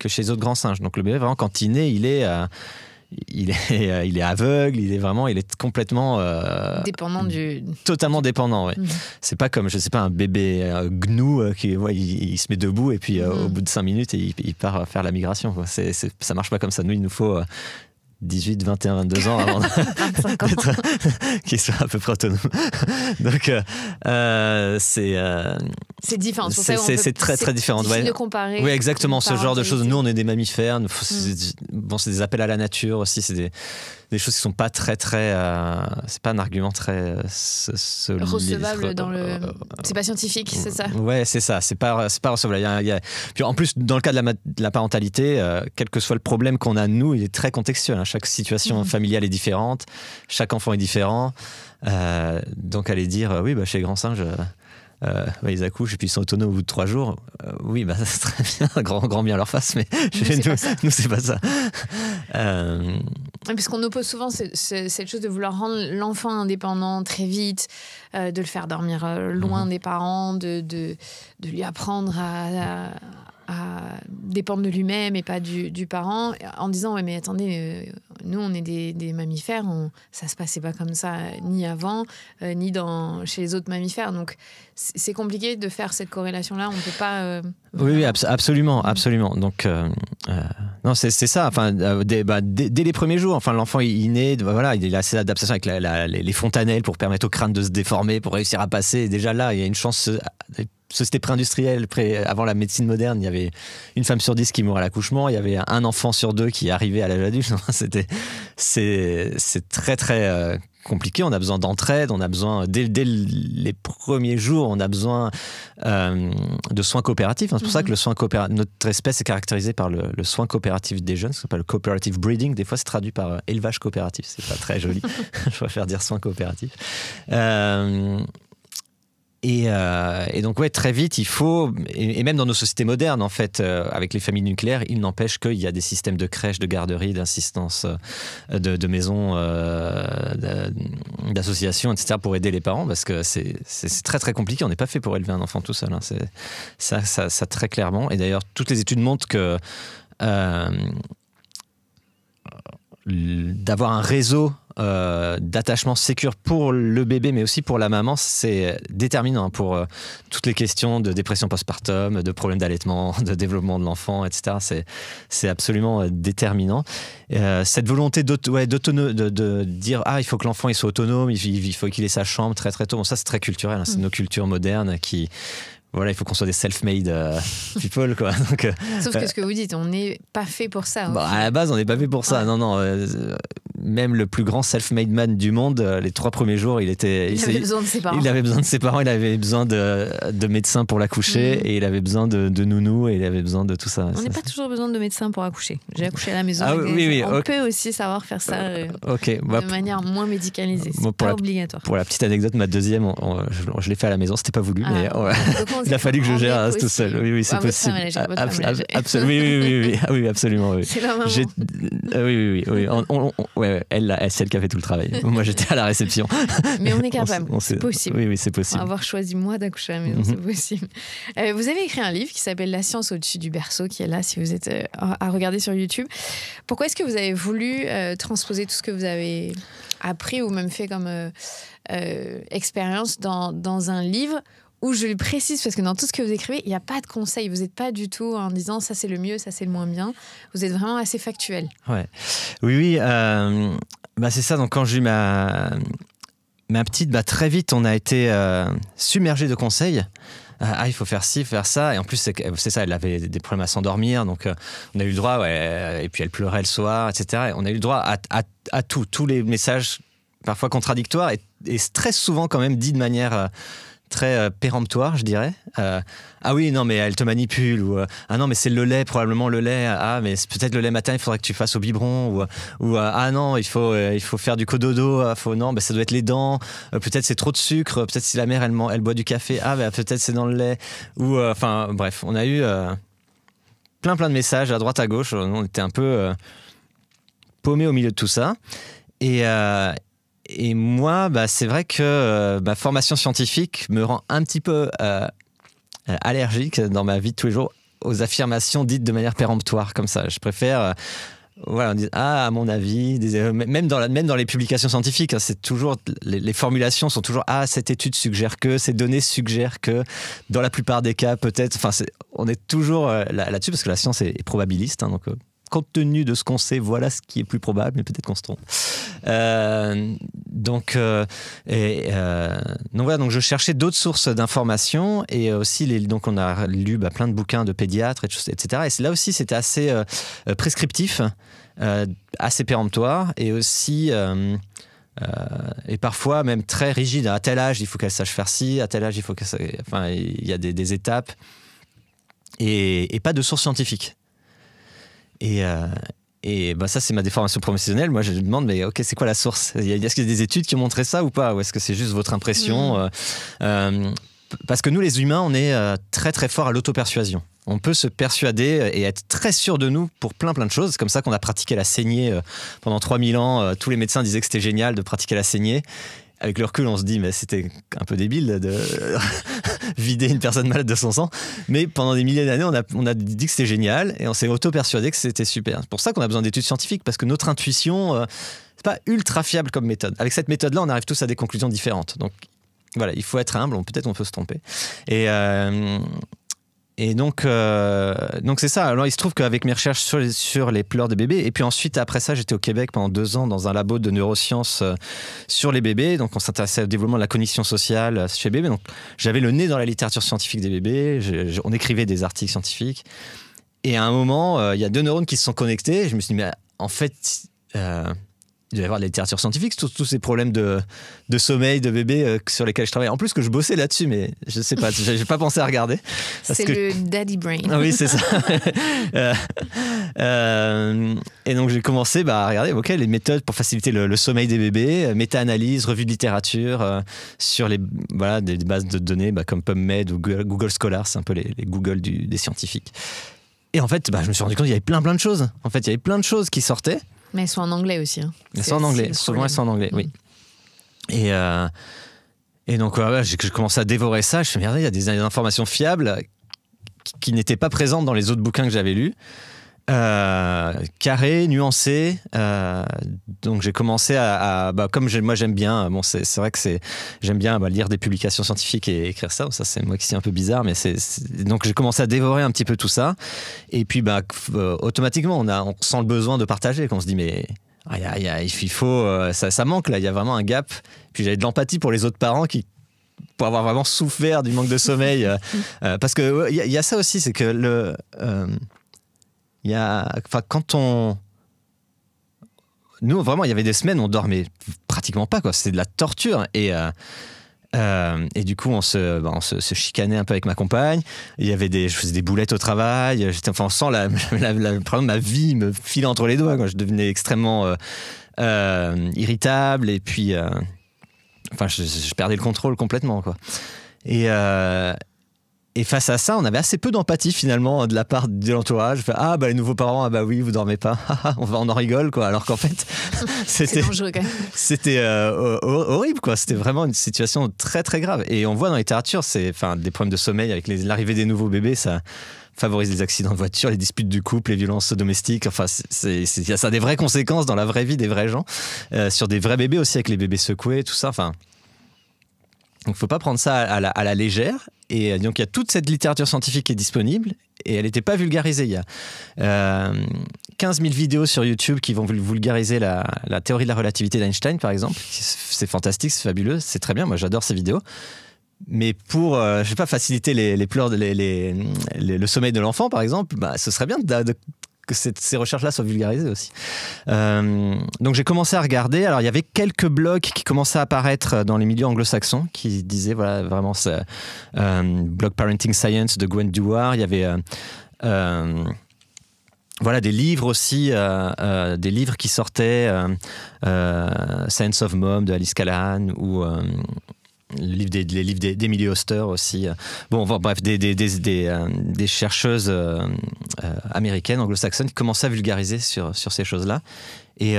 chez les autres grands singes. Donc le bébé, vraiment, quand il naît, il est aveugle, il est complètement dépendant totalement dépendant. Ouais. C'est pas comme, je sais pas, un bébé gnou qui il se met debout et puis au bout de 5 minutes il part faire la migration. Quoi. Ça marche pas comme ça. Nous, il nous faut 18, 21, 22 ans avant qu'il soit à peu près autonome. Donc, c'est différent. C'est très, très différent. Difficile de comparer. Oui, exactement. Ce genre de choses. Nous, on est des mammifères. C'est des appels à la nature aussi. C'est des choses qui sont pas très, très... c'est pas un argument très solide. Recevable dans le... C'est pas scientifique, c'est ça? Ouais, c'est ça. C'est pas recevable. Puis en plus, dans le cas de la parentalité, quel que soit le problème qu'on a, nous, il est très contextuel. Hein. Chaque situation familiale est différente. Chaque enfant est différent. Donc, aller dire, oui, chez les grands singes... ils accouchent et puis ils sont autonomes au bout de 3 jours. Oui, c'est très bien, grand bien leur face, mais nous, c'est pas ça. Puisqu'on oppose souvent cette chose de vouloir rendre l'enfant indépendant très vite, de le faire dormir loin des parents, de lui apprendre à dépendre de lui-même et pas du parent, en disant ouais mais attendez, nous on est des mammifères, ça se passait pas comme ça ni avant ni chez les autres mammifères, donc c'est compliqué de faire cette corrélation là, on peut pas oui, absolument. Donc non, c'est ça, enfin dès les premiers jours, enfin l'enfant il naît, voilà, il a assez d'adaptation avec les fontanelles pour permettre au crâne de se déformer, pour réussir à passer, et déjà là il y a une chance. Société pré-industrielle, avant la médecine moderne, il y avait une femme sur 10 qui mourait à l'accouchement, il y avait un enfant sur 2 qui arrivait à l'âge adulte. C'est très très compliqué, on a besoin d'entraide, on a besoin, dès les premiers jours, on a besoin de soins coopératifs. C'est pour ça que le soin coopératif, notre espèce est caractérisée par le soin coopératif des jeunes, ce qu'on appelle le cooperative breeding. Des fois, c'est traduit par élevage coopératif, c'est pas très joli. Je préfère dire soin coopératif. Et donc ouais, très vite il faut, et même dans nos sociétés modernes en fait, avec les familles nucléaires, il n'empêche qu'il y a des systèmes de crèches, de garderies, d'assistance, de maisons, d'associations, etc. pour aider les parents, parce que c'est très très compliqué. On n'est pas fait pour élever un enfant tout seul, hein. Ça très clairement. Et d'ailleurs toutes les études montrent que d'avoir un réseau d'attachement sécure pour le bébé, mais aussi pour la maman, c'est déterminant pour toutes les questions de dépression postpartum, de problèmes d'allaitement, de développement de l'enfant, etc. C'est absolument déterminant. Cette volonté de dire il faut que l'enfant il soit autonome, il faut qu'il ait sa chambre très très tôt. Bon, ça c'est très culturel, hein, c'est nos cultures modernes qui... Voilà, il faut qu'on soit des self-made people, quoi. Donc, sauf que ce que vous dites, on n'est pas fait pour ça. Bah, à la base, on n'est pas fait pour ça. Ouais. Non. Même le plus grand self-made man du monde, les 3 premiers jours, il avait besoin de ses parents. Il avait besoin de ses parents, il avait besoin de médecins pour l'accoucher, et il avait besoin de nounous, et il avait besoin de tout ça. On n'a pas toujours besoin de médecins pour accoucher. J'ai accouché à la maison. On peut aussi savoir faire ça de manière moins médicalisée. C'est pas obligatoire. Pour la petite anecdote, ma deuxième, je l'ai fait à la maison. C'était pas voulu, mais il a fallu que je gère tout seul. Oui, c'est possible. Absolument. Oui, absolument. Oui. C'est la maman. Oui. Elle, c'est elle qui a fait tout le travail. Moi, j'étais à la réception. Mais on est capable. C'est possible. Oui, c'est possible. Avoir choisi moi d'accoucher à la maison, c'est possible. Vous avez écrit un livre qui s'appelle La science au-dessus du berceau, qui est là si vous êtes à regarder sur YouTube. Pourquoi est-ce que vous avez voulu transposer tout ce que vous avez appris ou même fait comme expérience dans un livre où je le précise, parce que dans tout ce que vous écrivez, il n'y a pas de conseils. Vous n'êtes pas du tout en disant ça c'est le mieux, ça c'est le moins bien. Vous êtes vraiment assez factuel. Ouais. Oui. C'est ça. Donc quand j'ai eu ma petite, très vite, on a été submergé de conseils. Il faut faire ci, faire ça. Et en plus, c'est ça, elle avait des problèmes à s'endormir. Donc, on a eu le droit, et puis elle pleurait le soir, etc. Et on a eu le droit à tout. Tous les messages, parfois contradictoires, et très souvent quand même dit de manière... très péremptoire, je dirais. Ah oui, non, mais elle te manipule. Ou ah non, mais c'est le lait, probablement le lait. Ah, mais c'est peut-être le lait matin, il faudrait que tu fasses au biberon. Ou ah non, il faut faire du cododo. Non, ça doit être les dents. Peut-être c'est trop de sucre. Peut-être si la mère, elle boit du café. Ah, peut-être c'est dans le lait. Ou bref, on a eu plein de messages à droite, à gauche. On était un peu paumés au milieu de tout ça. Et moi, c'est vrai que ma formation scientifique me rend un petit peu allergique dans ma vie de tous les jours aux affirmations dites de manière péremptoire comme ça. Je préfère, on dit à mon avis, même dans les publications scientifiques, hein, c'est toujours les formulations sont toujours cette étude suggère que, ces données suggèrent que, dans la plupart des cas peut-être. On est toujours là-dessus parce que la science est probabiliste, hein, donc. Compte tenu de ce qu'on sait, voilà ce qui est plus probable, mais peut-être qu'on se trompe. Donc je cherchais d'autres sources d'informations et aussi donc on a lu plein de bouquins de pédiatres, etc. Et là aussi, c'était assez prescriptif, assez péremptoire et aussi et parfois même très rigide. À tel âge, il faut qu'elle sache faire ci, à tel âge, il faut que il y a des étapes et pas de sources scientifiques. Et ça, c'est ma déformation professionnelle. Moi, je me demande, mais ok, c'est quoi la source ? Est-ce qu'il y a des études qui ont montré ça ou pas ? Ou est-ce que c'est juste votre impression ? Parce que nous, les humains, on est très très forts à l'auto-persuasion. On peut se persuader et être très sûr de nous pour plein de choses. C'est comme ça qu'on a pratiqué la saignée pendant 3000 ans. Tous les médecins disaient que c'était génial de pratiquer la saignée. Avec le recul, on se dit, mais c'était un peu débile de vider une personne malade de son sang. Mais pendant des milliers d'années, on a dit que c'était génial et on s'est auto-persuadé que c'était super. C'est pour ça qu'on a besoin d'études scientifiques, parce que notre intuition, c'est pas ultra fiable comme méthode. Avec cette méthode-là, on arrive tous à des conclusions différentes. Donc voilà, il faut être humble, peut-être on peut se tromper. Et donc c'est ça. Alors il se trouve qu'avec mes recherches sur les pleurs des bébés, et puis ensuite après ça j'étais au Québec pendant 2 ans dans un labo de neurosciences sur les bébés. Donc on s'intéressait au développement de la cognition sociale chez les bébés. Donc j'avais le nez dans la littérature scientifique des bébés. On écrivait des articles scientifiques. Et à un moment, il y a 2 neurones qui se sont connectés. Et je me suis dit, mais en fait, il doit y avoir de la littérature scientifique sur tous ces problèmes de sommeil de bébé sur lesquels je travaille. En plus que je bossais là-dessus, mais je sais pas, j'ai pas pensé à regarder. C'est le daddy brain. Ah oui, c'est ça. Et donc j'ai commencé à regarder les méthodes pour faciliter le sommeil des bébés, méta-analyse, revue de littérature sur des bases de données comme PubMed ou Google Scholar, c'est un peu les Google des scientifiques. Et en fait, je me suis rendu compte qu'il y avait plein de choses. En fait, il y avait plein de choses qui sortaient. Mais elles sont en anglais aussi. Hein. Elles sont en anglais. Souvent, elles sont en anglais, oui. Et donc, j'ai commencé à dévorer ça. Je me suis dit, regardez, il y a des informations fiables qui n'étaient pas présentes dans les autres bouquins que j'avais lus. carré, nuancé. Donc j'ai commencé comme moi j'aime bien. Bon, c'est vrai que j'aime bien lire des publications scientifiques et écrire ça. Ça c'est moi qui suis un peu bizarre, mais donc j'ai commencé à dévorer un petit peu tout ça. Et puis automatiquement on sent le besoin de partager. Qu'on se dit mais il faut ça manque là. Il y a vraiment un gap. Puis j'avais de l'empathie pour les autres parents pour avoir vraiment souffert du manque de sommeil. Parce que il y a ça aussi, c'est que nous vraiment il y avait des semaines où on dormait pratiquement pas quoi, c'était de la torture et du coup on se chicanait un peu avec ma compagne. Je faisais des boulettes au travail, on sent ma vie me filait entre les doigts quoi. Je devenais extrêmement irritable et puis je perdais le contrôle complètement quoi. Et face à ça, on avait assez peu d'empathie finalement de la part de l'entourage. Les nouveaux parents, oui, vous dormez pas, on en rigole quoi. Alors qu'en fait, c'était horrible quoi. C'était vraiment une situation très très grave. Et on voit dans la littérature, des problèmes de sommeil avec l'arrivée des nouveaux bébés, ça favorise les accidents de voiture, les disputes du couple, les violences domestiques. Enfin, ça a des vraies conséquences dans la vraie vie des vrais gens, sur des vrais bébés aussi avec les bébés secoués, tout ça. Enfin. Donc, il ne faut pas prendre ça à la légère. Et donc, il y a toute cette littérature scientifique qui est disponible et elle n'était pas vulgarisée. Il y a 15 000 vidéos sur YouTube qui vont vulgariser la théorie de la relativité d'Einstein, par exemple. C'est fantastique, c'est fabuleux, c'est très bien. Moi, j'adore ces vidéos. Mais pour, faciliter le sommeil de l'enfant, par exemple, ce serait bien que ces recherches-là soient vulgarisées aussi. Donc j'ai commencé à regarder. Alors il y avait quelques blogs qui commençaient à apparaître dans les milieux anglo-saxons qui disaient vraiment blog Parenting Science de Gwen Dewar. Il y avait des livres aussi, des livres qui sortaient, Science of Mom de Alice Callahan ou les livres d'Emily Oster aussi. Bref, des chercheuses américaines, anglo-saxonnes qui commençaient à vulgariser sur ces choses-là. Et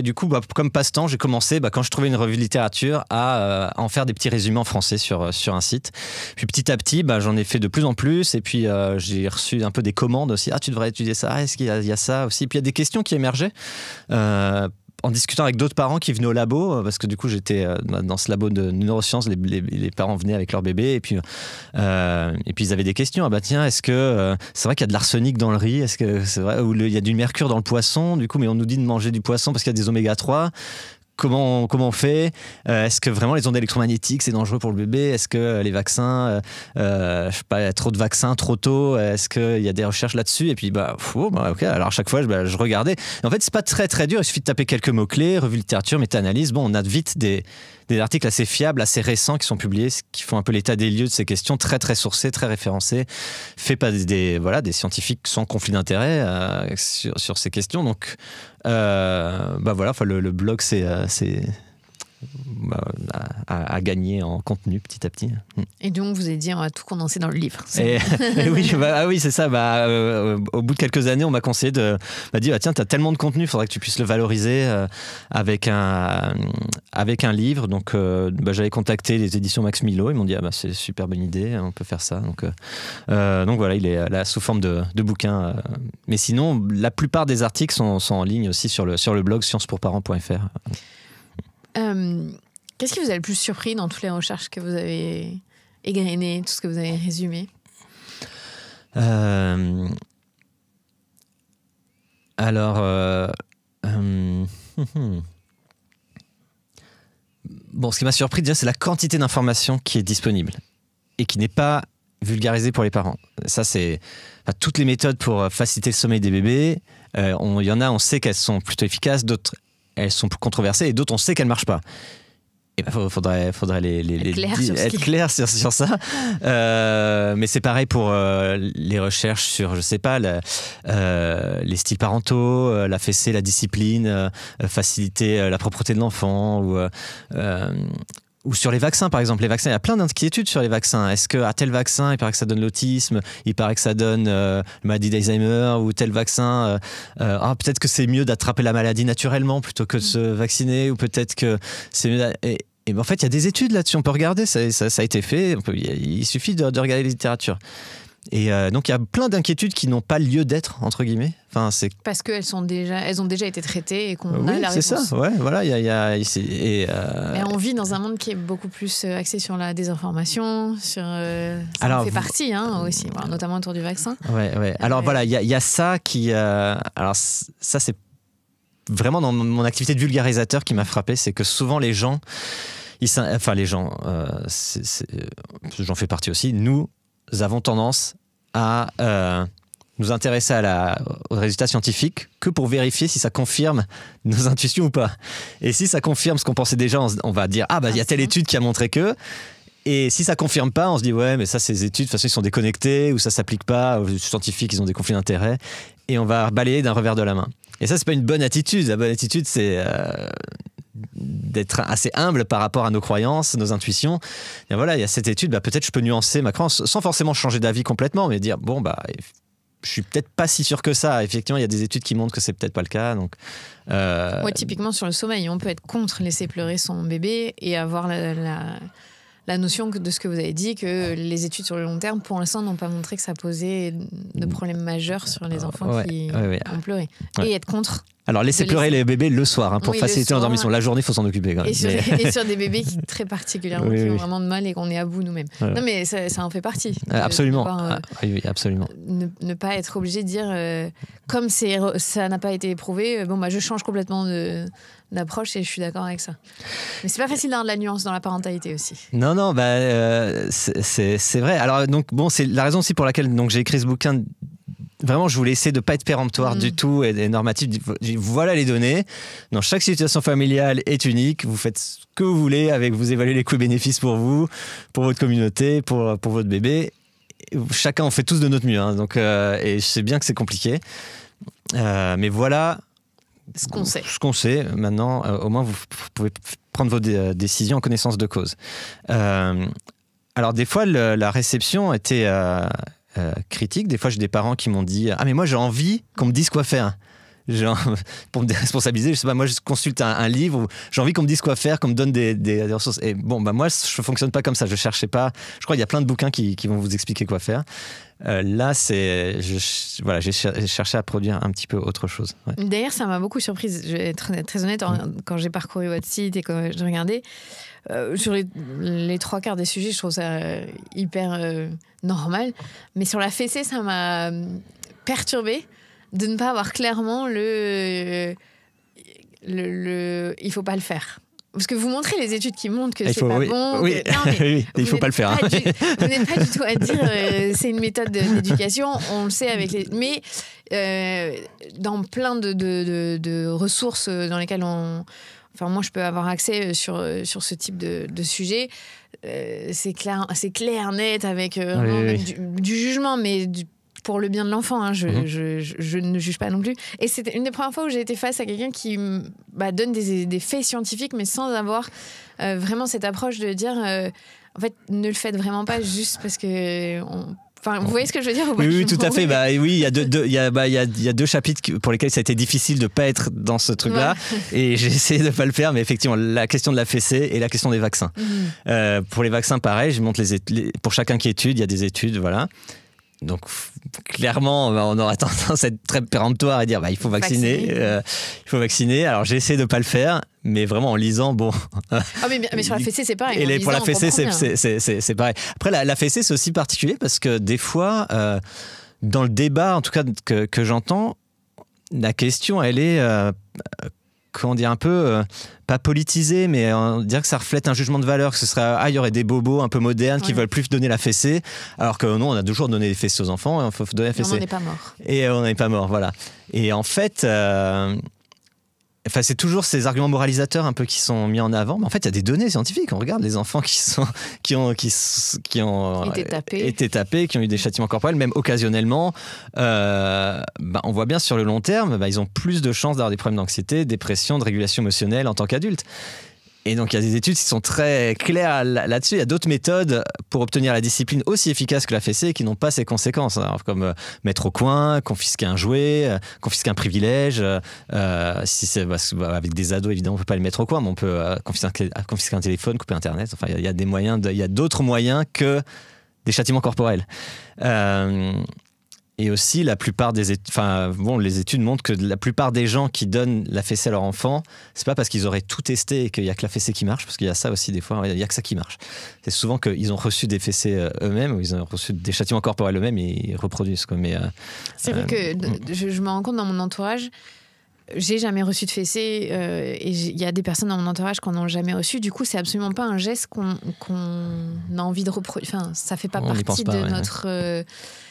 du coup, comme passe-temps, j'ai commencé, quand je trouvais une revue de littérature, à en faire des petits résumés en français sur un site. Puis petit à petit, j'en ai fait de plus en plus. Et puis, j'ai reçu un peu des commandes aussi. Tu devrais étudier ça. Est-ce qu'il y a ça aussi? Puis il y a des questions qui émergeaient. En discutant avec d'autres parents qui venaient au labo, parce que du coup j'étais dans ce labo de neurosciences, les parents venaient avec leur bébé et puis ils avaient des questions. Tiens, est-ce que c'est vrai qu'il y a de l'arsenic dans le riz? Est-ce que c'est vrai? Ou il y a du mercure dans le poisson? Du coup, mais on nous dit de manger du poisson parce qu'il y a des oméga 3. Comment on fait? Est-ce que vraiment les ondes électromagnétiques c'est dangereux pour le bébé? Est-ce que les vaccins, trop de vaccins trop tôt? Est-ce qu'il y a des recherches là-dessus? Et puis ok. Alors à chaque fois je regardais. Et en fait c'est pas très très dur. Il suffit de taper quelques mots clés, revue littérature, méta-analyse. On a vite des articles assez fiables, assez récents qui sont publiés, qui font un peu l'état des lieux de ces questions, très très sourcés, très référencés, faits par des scientifiques sans conflit d'intérêt sur ces questions. Donc le blog à gagner en contenu petit à petit. Et donc vous avez dit on va tout condenser dans le livre. Oui, c'est ça. Au bout de quelques années, on m'a conseillé m'a dit tiens, t'as tellement de contenu, il faudrait que tu puisses le valoriser avec un livre. Donc j'avais contacté les éditions Max Milo, ils m'ont dit c'est une super bonne idée, on peut faire ça. Donc voilà, il est là sous forme de bouquin. Mais sinon, la plupart des articles sont en ligne aussi sur le blog sciencepourparents.fr. Qu'est-ce qui vous a le plus surpris dans toutes les recherches que vous avez égrenées, tout ce que vous avez résumé? Ce qui m'a surpris déjà, c'est la quantité d'informations qui est disponible et qui n'est pas vulgarisée pour les parents. Ça, c'est toutes les méthodes pour faciliter le sommeil des bébés. Il y en a, on sait qu'elles sont plutôt efficaces, d'autres elles sont controversées et d'autres on sait qu'elles marchent pas. Et faudrait être clair sur ça. Mais c'est pareil pour les recherches sur, je sais pas, les styles parentaux, la fessée, la discipline, faciliter la propreté de l'enfant ou sur les vaccins, par exemple. Les vaccins, il y a plein d'inquiétudes sur les vaccins. Est-ce que tel vaccin, il paraît que ça donne l'autisme, il paraît que ça donne la maladie d'Alzheimer, ou tel vaccin, peut-être que c'est mieux d'attraper la maladie naturellement plutôt que de se vacciner, ou peut-être que c'est mieux... Et en fait, il y a des études là-dessus, on peut regarder, ça a été fait, il suffit de regarder la littérature. Et donc il y a plein d'inquiétudes qui n'ont pas lieu d'être, entre guillemets. Enfin, c'est... Parce qu'elles ont déjà été traitées et qu'on a oui, la réponse. c'est ça, ouais, voilà. Et on vit dans un monde qui est beaucoup plus axé sur la désinformation, ça en fait partie aussi, voilà, notamment autour du vaccin. Ouais. Alors voilà, il y a ça qui... alors ça, c'est vraiment dans mon activité de vulgarisateur qui m'a frappé, c'est que souvent les gens... j'en fais partie aussi, nous avons tendance à nous intéresser aux résultats scientifiques que pour vérifier si ça confirme nos intuitions ou pas. Et si ça confirme ce qu'on pensait déjà, on va dire il y a telle étude qui a montré que... Et si ça confirme pas, on se dit ouais, mais ça, ces études, de toute façon, ils sont déconnectés ou ça s'applique pas aux scientifiques, ils ont des conflits d'intérêts. Et on va balayer d'un revers de la main. Et ça, c'est pas une bonne attitude. La bonne attitude, c'est d'être assez humble par rapport à nos croyances, nos intuitions. Et voilà, il y a cette étude, peut-être je peux nuancer ma croyance sans forcément changer d'avis complètement, mais dire je suis peut-être pas si sûr que ça. Effectivement, il y a des études qui montrent que c'est peut-être pas le cas. Donc, typiquement sur le sommeil, on peut être contre laisser pleurer son bébé et avoir la notion de ce que vous avez dit, que les études sur le long terme, pour l'instant, n'ont pas montré que ça posait de problèmes majeurs sur les enfants qui ont pleuré. Ouais. Et être contre. Alors, laissez pleurer les bébés le soir, pour faciliter l'endormissement. La journée, il faut s'en occuper quand même. Et sur des bébés qui, très particulièrement, qui ont vraiment de mal et qu'on est à bout nous-mêmes. Ouais. Non, mais ça en fait partie. Absolument. Oui, absolument. Ne pas être obligé de dire, comme ça n'a pas été éprouvé, je change complètement d'approche et je suis d'accord avec ça. Mais c'est pas facile d'avoir de la nuance dans la parentalité aussi. Non, c'est vrai. Alors, donc, c'est la raison aussi pour laquelle j'ai écrit ce bouquin. Vraiment, je voulais essayer de ne pas être péremptoire du tout et normatif. Voilà les données. Dans chaque situation familiale est unique. Vous faites ce que vous voulez vous évaluez les coûts-bénéfices pour vous, pour votre communauté, pour votre bébé. Chacun, on fait tous de notre mieux. Donc, et je sais bien que c'est compliqué. Mais voilà ce qu'on sait. Ce qu'on sait. Maintenant, au moins, vous pouvez prendre vos décisions en connaissance de cause. Alors, des fois, la réception était... critique. Des fois, j'ai des parents qui m'ont dit mais moi j'ai envie qu'on me dise quoi faire. Pour me déresponsabiliser, je sais pas, moi je consulte un livre où j'ai envie qu'on me disse quoi faire, qu'on me donne des ressources. Et moi je fonctionne pas comme ça. Je cherchais pas. Je crois qu'il y a plein de bouquins qui vont vous expliquer quoi faire. Là, j'ai cherché à produire un petit peu autre chose. Ouais. D'ailleurs, ça m'a beaucoup surprise. Je vais être très honnête, quand j'ai parcouru votre site et quand je regardais, sur les 3/4 des sujets, je trouve ça hyper normal. Mais sur la fessée, ça m'a perturbée de ne pas avoir clairement il faut pas le faire. Parce que vous montrez les études qui montrent que c'est pas bon. Oui, il faut pas le faire. Vous n'êtes pas du tout à dire c'est une méthode d'éducation, on le sait avec mais dans plein de ressources dans lesquelles moi je peux avoir accès sur ce type de sujet, c'est clair, net, avec du jugement, mais pour le bien de l'enfant, je ne juge pas non plus. Et c'était une des premières fois où j'ai été face à quelqu'un qui donne des faits scientifiques, mais sans avoir vraiment cette approche de dire en fait, ne le faites vraiment pas juste parce que... vous voyez ce que je veux dire? Oui, tout à fait. Il y a deux chapitres pour lesquels ça a été difficile de ne pas être dans ce truc-là. Ouais. Et j'ai essayé de ne pas le faire. Mais effectivement, la question de la fessée et la question des vaccins. Pour les vaccins, pareil, je montre pour chacun qui étude, il y a des études, voilà. Donc, clairement, on aura tendance à être très péremptoire et dire il faut vacciner. Il faut vacciner. Alors, j'ai essayé de ne pas le faire, mais vraiment en lisant, mais sur la fessée, c'est pareil. Et pour la fessée, c'est pareil. Après, la fessée, c'est aussi particulier parce que des fois, dans le débat, en tout cas, que j'entends, la question, elle est... comment dire, un peu, pas politisé, mais dire que ça reflète un jugement de valeur, que ce serait, il y aurait des bobos un peu modernes qui veulent plus donner la fessée, alors que non, on a toujours donné les fessées aux enfants, il faut donner la fessée. On n'en est pas mort. Et on n'en est pas mort, voilà. Et en fait, c'est toujours ces arguments moralisateurs un peu qui sont mis en avant, mais en fait, il y a des données scientifiques. On regarde les enfants qui ont été tapés, qui ont eu des châtiments corporels, même occasionnellement. On voit bien sur le long terme, ils ont plus de chances d'avoir des problèmes d'anxiété, dépression, de régulation émotionnelle en tant qu'adultes. Et donc, il y a des études qui sont très claires là-dessus. Il y a d'autres méthodes pour obtenir la discipline aussi efficace que la fessée qui n'ont pas ces conséquences. Alors, comme mettre au coin, confisquer un jouet, confisquer un privilège. Si c'est avec des ados, évidemment, on ne peut pas les mettre au coin, mais on peut confisquer un téléphone, couper Internet. Enfin, il y a des moyens, il y a d'autres moyens que des châtiments corporels. Et aussi, la plupart des les études montrent que la plupart des gens qui donnent la fessée à leur enfant, c'est pas parce qu'ils auraient tout testé et qu'il y a que la fessée qui marche, parce qu'il y a ça aussi des fois, il y a que ça qui marche. C'est souvent qu'ils ont reçu des fessées eux-mêmes, ou ils ont reçu des châtiments corporels eux-mêmes et ils reproduisent, quoi. Mais c'est vrai que je me rends compte dans mon entourage. J'ai jamais reçu de fessée et il y a des personnes dans mon entourage qui n'en ont jamais reçu. Du coup, c'est absolument pas un geste qu'on a envie de reproduire. Enfin, ça fait pas partie de notre.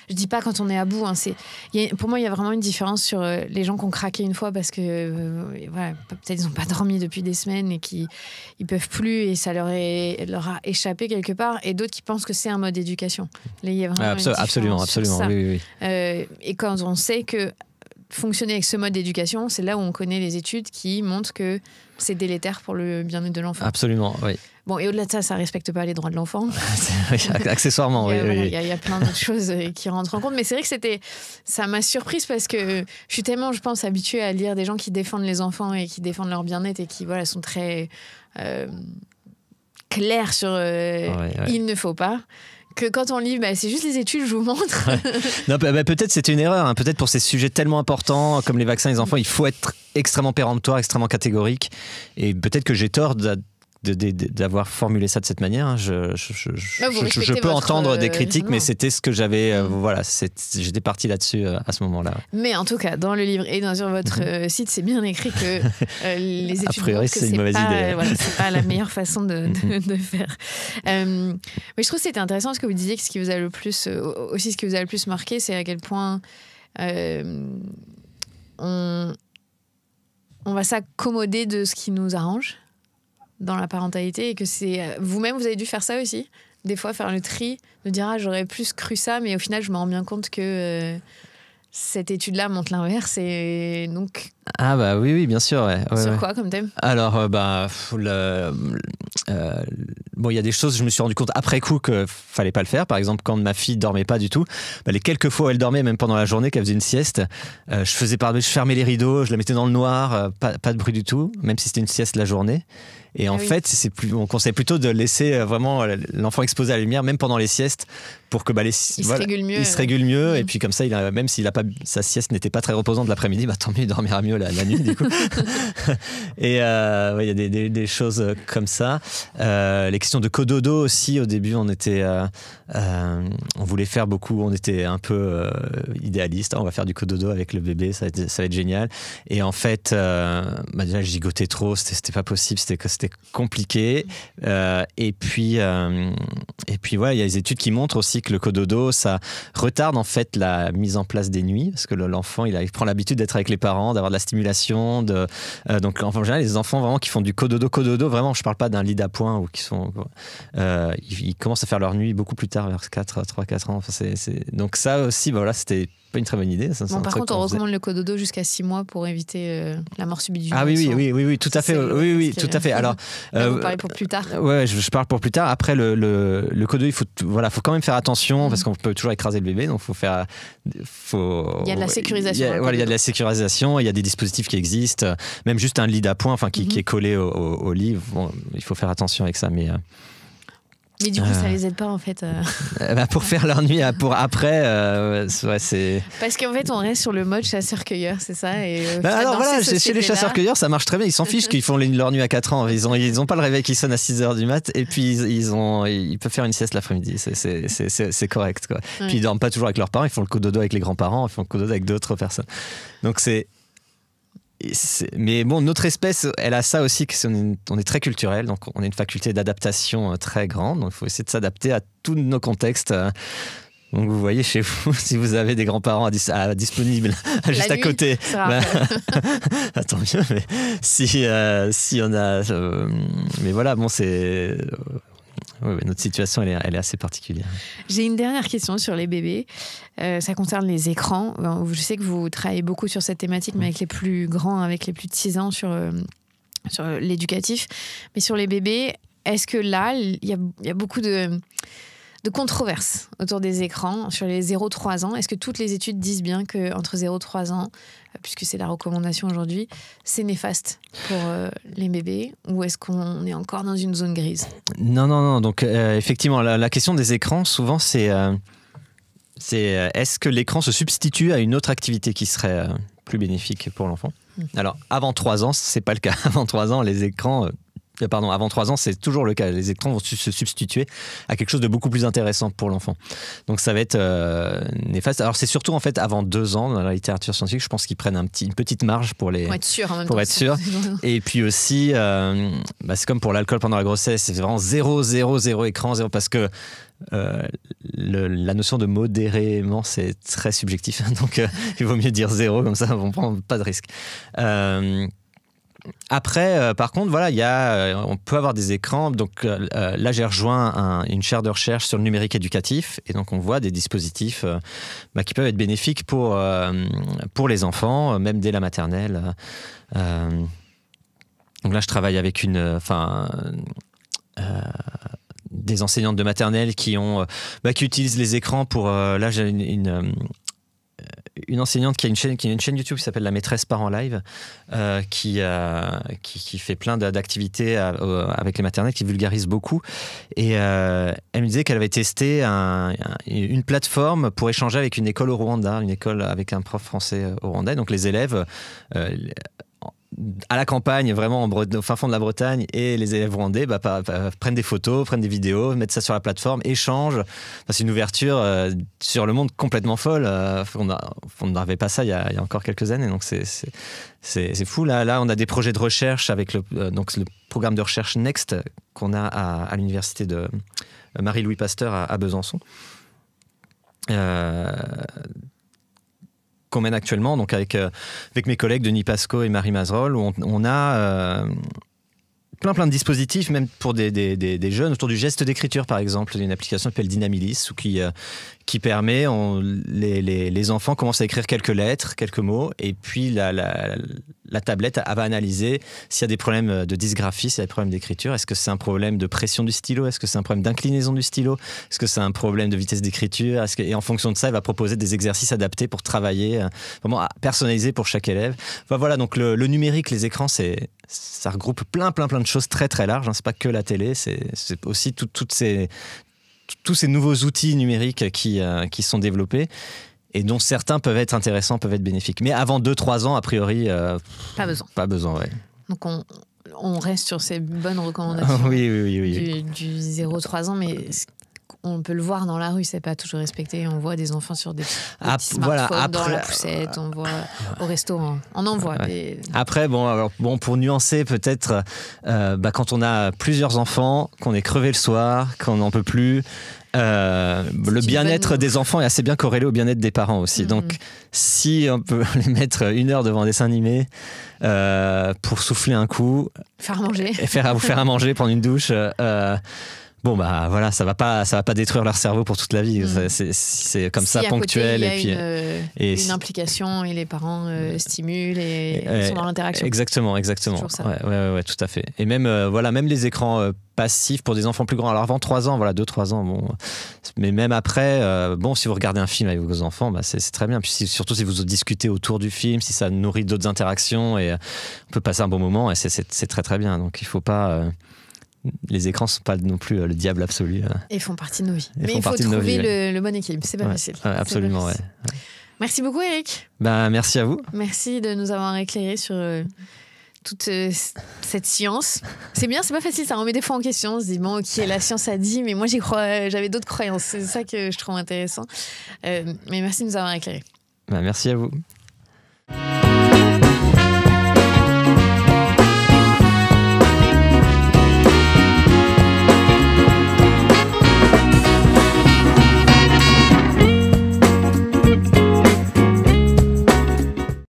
Je dis pas quand on est à bout. Hein, pour moi, il y a vraiment une différence sur les gens qui ont craqué une fois parce que peut-être ils n'ont pas dormi depuis des semaines et qu'ils peuvent plus et ça leur a échappé quelque part, et d'autres qui pensent que c'est un mode d'éducation. Là, il y a vraiment absolument. Oui. Et quand on sait que fonctionner avec ce mode d'éducation, c'est là où on connaît les études qui montrent que c'est délétère pour le bien-être de l'enfant. Absolument, oui. Bon, et au-delà de ça, ça ne respecte pas les droits de l'enfant. Accessoirement, oui. Il y a plein d'autres choses qui rentrent en compte. Mais c'est vrai que ça m'a surprise parce que je suis tellement, je pense, habituée à lire des gens qui défendent les enfants et qui défendent leur bien-être et qui sont très clairs sur il ne faut pas. Que quand on lit, c'est juste les études, je vous montre. Non, peut-être c'était une erreur. Hein. Peut-être pour ces sujets tellement importants comme les vaccins et les enfants, il faut être extrêmement péremptoire, extrêmement catégorique. Et peut-être que j'ai tort d'avoir formulé ça de cette manière. Je peux entendre des critiques, mais c'était ce que j'avais. J'étais parti là-dessus à ce moment-là. Mais en tout cas, dans le livre et sur votre site, c'est bien écrit que les études. A priori, c'est une mauvaise idée. C'est pas la meilleure façon de faire. Mais je trouve que c'était intéressant ce que vous disiez, que ce qui vous a le plus marqué, c'est à quel point on va s'accommoder de ce qui nous arrange dans la parentalité, et que c'est vous-même, vous avez dû faire ça aussi, des fois faire le tri, de dire j'aurais plus cru ça, mais au final je me rends bien compte que cette étude-là montre l'inverse, et donc oui, bien sûr. Sur quoi comme thème? Alors il y a des choses, je me suis rendu compte après coup que fallait pas le faire. Par exemple, quand ma fille dormait pas du tout, les quelques fois où elle dormait, même pendant la journée, qu'elle faisait une sieste, je fermais les rideaux, je la mettais dans le noir, pas de bruit du tout, même si c'était une sieste la journée. Et en fait, on conseille plutôt de laisser vraiment l'enfant exposé à la lumière, même pendant les siestes, pour que il se régule mieux. Et puis comme ça, même s'il sa sieste n'était pas très reposante l'après-midi, tant mieux, il dormira mieux la nuit du coup. Et il y a des choses comme ça. Les questions de cododo aussi, au début, on voulait faire beaucoup, on était un peu idéaliste. On va faire du cododo avec le bébé, ça va être génial. Et en fait, déjà, je gigotais trop, c'était pas possible, c'était compliqué. Et puis, il y a des études qui montrent aussi que le cododo, ça retarde en fait la mise en place des nuits, parce que l'enfant, il prend l'habitude d'être avec les parents, d'avoir de la stimulation. Donc, en général, les enfants vraiment qui font du cododo, vraiment, je parle pas d'un lit d'appoint ou qui sont, ils commencent à faire leur nuit beaucoup plus tard, vers 3-4 ans. Enfin, donc ça aussi, c'était pas une très bonne idée. Par contre, on recommande le cododo jusqu'à 6 mois pour éviter la mort subite du oui, tout à fait. Oui, tout à fait. Alors, vous parlez pour plus tard. Ouais, je parle pour plus tard. Après, le cododo, il faut quand même faire attention parce qu'on peut toujours écraser le bébé, donc il y a de la sécurisation. Il y a de la sécurisation. Il y a des dispositifs qui existent, même juste un lit d'appoint, qui est collé au lit. Bon, il faut faire attention avec ça, mais du coup, ça les aide pas en fait. Pour faire leur nuit pour après, c'est. Parce qu'en fait, on reste sur le mode chasseur-cueilleur, c'est ça. Et alors voilà, chez les chasseurs-cueilleurs, ça marche très bien. Ils s'en fichent qu'ils font leur nuit à 4 ans. Ils ont pas le réveil qui sonne à 6h du mat, et puis ils peuvent faire une sieste l'après-midi. C'est correct, quoi. Ouais. Puis ils dorment pas toujours avec leurs parents. Ils font le cododo avec les grands-parents. Ils font le cododo avec d'autres personnes. Donc mais bon, notre espèce, elle a ça aussi, on est très culturel, donc on a une faculté d'adaptation très grande, donc il faut essayer de s'adapter à tous nos contextes. Donc vous voyez chez vous, si vous avez des grands-parents disponibles juste à côté, tant mieux, mais si on a... mais voilà, bon, c'est... Oui, notre situation, elle est assez particulière. J'ai une dernière question sur les bébés. Ça concerne les écrans. Je sais que vous travaillez beaucoup sur cette thématique, mais avec les plus grands, avec les plus de 6 ans, sur l'éducatif. Mais sur les bébés, est-ce que là, il y a beaucoup de... de controverses autour des écrans sur les 0-3 ans. Est-ce que toutes les études disent bien qu'entre 0-3 ans, puisque c'est la recommandation aujourd'hui, c'est néfaste pour les bébés, ou est-ce qu'on est encore dans une zone grise? Non. Donc, effectivement, la question des écrans, souvent, c'est est-ce que l'écran se substitue à une autre activité qui serait plus bénéfique pour l'enfant? Alors, avant 3 ans, c'est pas le cas. Avant 3 ans, les écrans... avant 3 ans, c'est toujours le cas. Les écrans vont se substituer à quelque chose de beaucoup plus intéressant pour l'enfant. Donc ça va être néfaste. Alors c'est surtout en fait avant 2 ans, dans la littérature scientifique, je pense qu'ils prennent une petite marge pour être sûr. Pour être sûr. Et puis aussi, c'est comme pour l'alcool pendant la grossesse, c'est vraiment 0 écran, 0, parce que la notion de modérément, c'est très subjectif. Donc il vaut mieux dire 0, comme ça on prend pas de risque. Après, par contre, voilà, on peut avoir des écrans. Donc là, j'ai rejoint une chaire de recherche sur le numérique éducatif, et donc on voit des dispositifs qui peuvent être bénéfiques pour les enfants, même dès la maternelle. Donc là, je travaille avec des enseignantes de maternelle qui utilisent les écrans pour. Là, j'ai une enseignante qui a une chaîne YouTube qui s'appelle La Maîtresse Parent Live, qui fait plein d'activités avec les maternelles, qui vulgarise beaucoup. Et elle me disait qu'elle avait testé une plateforme pour échanger avec une école au Rwanda, une école avec un prof français au Rwanda. Et donc les élèves à la campagne, vraiment au fin fond de la Bretagne, et les élèves rwandais prennent des photos, prennent des vidéos, mettent ça sur la plateforme, échangent. C'est une ouverture sur le monde complètement folle. On n'avait pas ça il y a encore quelques années, donc c'est fou. Là, on a des projets de recherche avec le programme de recherche Next qu'on a à l'université de Marie-Louis Pasteur à Besançon. Qu'on mène actuellement, donc avec mes collègues Denis Pasco et Marie Mazerolles, où on a plein de dispositifs, même pour des jeunes, autour du geste d'écriture, par exemple. Il y a une application qui s'appelle Dynamilis, qui permet, les enfants commencent à écrire quelques lettres, quelques mots, et puis la tablette va analyser s'il y a des problèmes de dysgraphie, s'il y a des problèmes d'écriture. Est-ce que c'est un problème de pression du stylo? Est-ce que c'est un problème d'inclinaison du stylo? Est-ce que c'est un problème de vitesse d'écriture? Et en fonction de ça, elle va proposer des exercices adaptés pour travailler, vraiment personnalisés pour chaque élève. Voilà, donc le numérique, les écrans, ça regroupe plein de choses très très larges. C'est pas que la télé, c'est aussi tous ces nouveaux outils numériques qui sont développés et dont certains peuvent être intéressants, peuvent être bénéfiques. Mais avant 2-3 ans, a priori... Pas besoin, ouais. Donc on reste sur ces bonnes recommandations oui. du 0-3 ans, mais... On peut le voir dans la rue, c'est pas toujours respecté. On voit des enfants sur des petits smartphones dans la poussette, on voit au restaurant. On en voit. Ouais. Après, pour nuancer peut-être, quand on a plusieurs enfants, qu'on est crevé le soir, qu'on n'en peut plus, le bien-être des enfants est assez bien corrélé au bien-être des parents aussi. Donc, si on peut les mettre 1 heure devant un dessin animé pour souffler un coup, faire à manger, vous faire à manger, prendre une douche. Voilà, ça va pas détruire leur cerveau pour toute la vie. C'est comme ça, ponctuel. Il y a une implication et les parents stimulent et sont dans l'interaction. Exactement. Ouais, tout à fait. Et même, même les écrans passifs pour des enfants plus grands. Alors avant 3 ans, 2-3 ans, mais même après, si vous regardez un film avec vos enfants, c'est très bien. Puis surtout si vous discutez autour du film, si ça nourrit d'autres interactions, et on peut passer un bon moment, et c'est très très bien. Donc il faut pas... Les écrans ne sont pas non plus le diable absolu. Ils font partie de nos vies. Mais il faut trouver le bon équilibre. C'est pas facile. Absolument, ouais. Merci beaucoup, Eric. Merci à vous. Merci de nous avoir éclairé sur toute cette science. C'est bien, c'est pas facile. Ça remet des fois en question. On se dit, ok, la science a dit, mais moi j'y crois. J'avais d'autres croyances. C'est ça que je trouve intéressant. Mais merci de nous avoir éclairé. Merci à vous.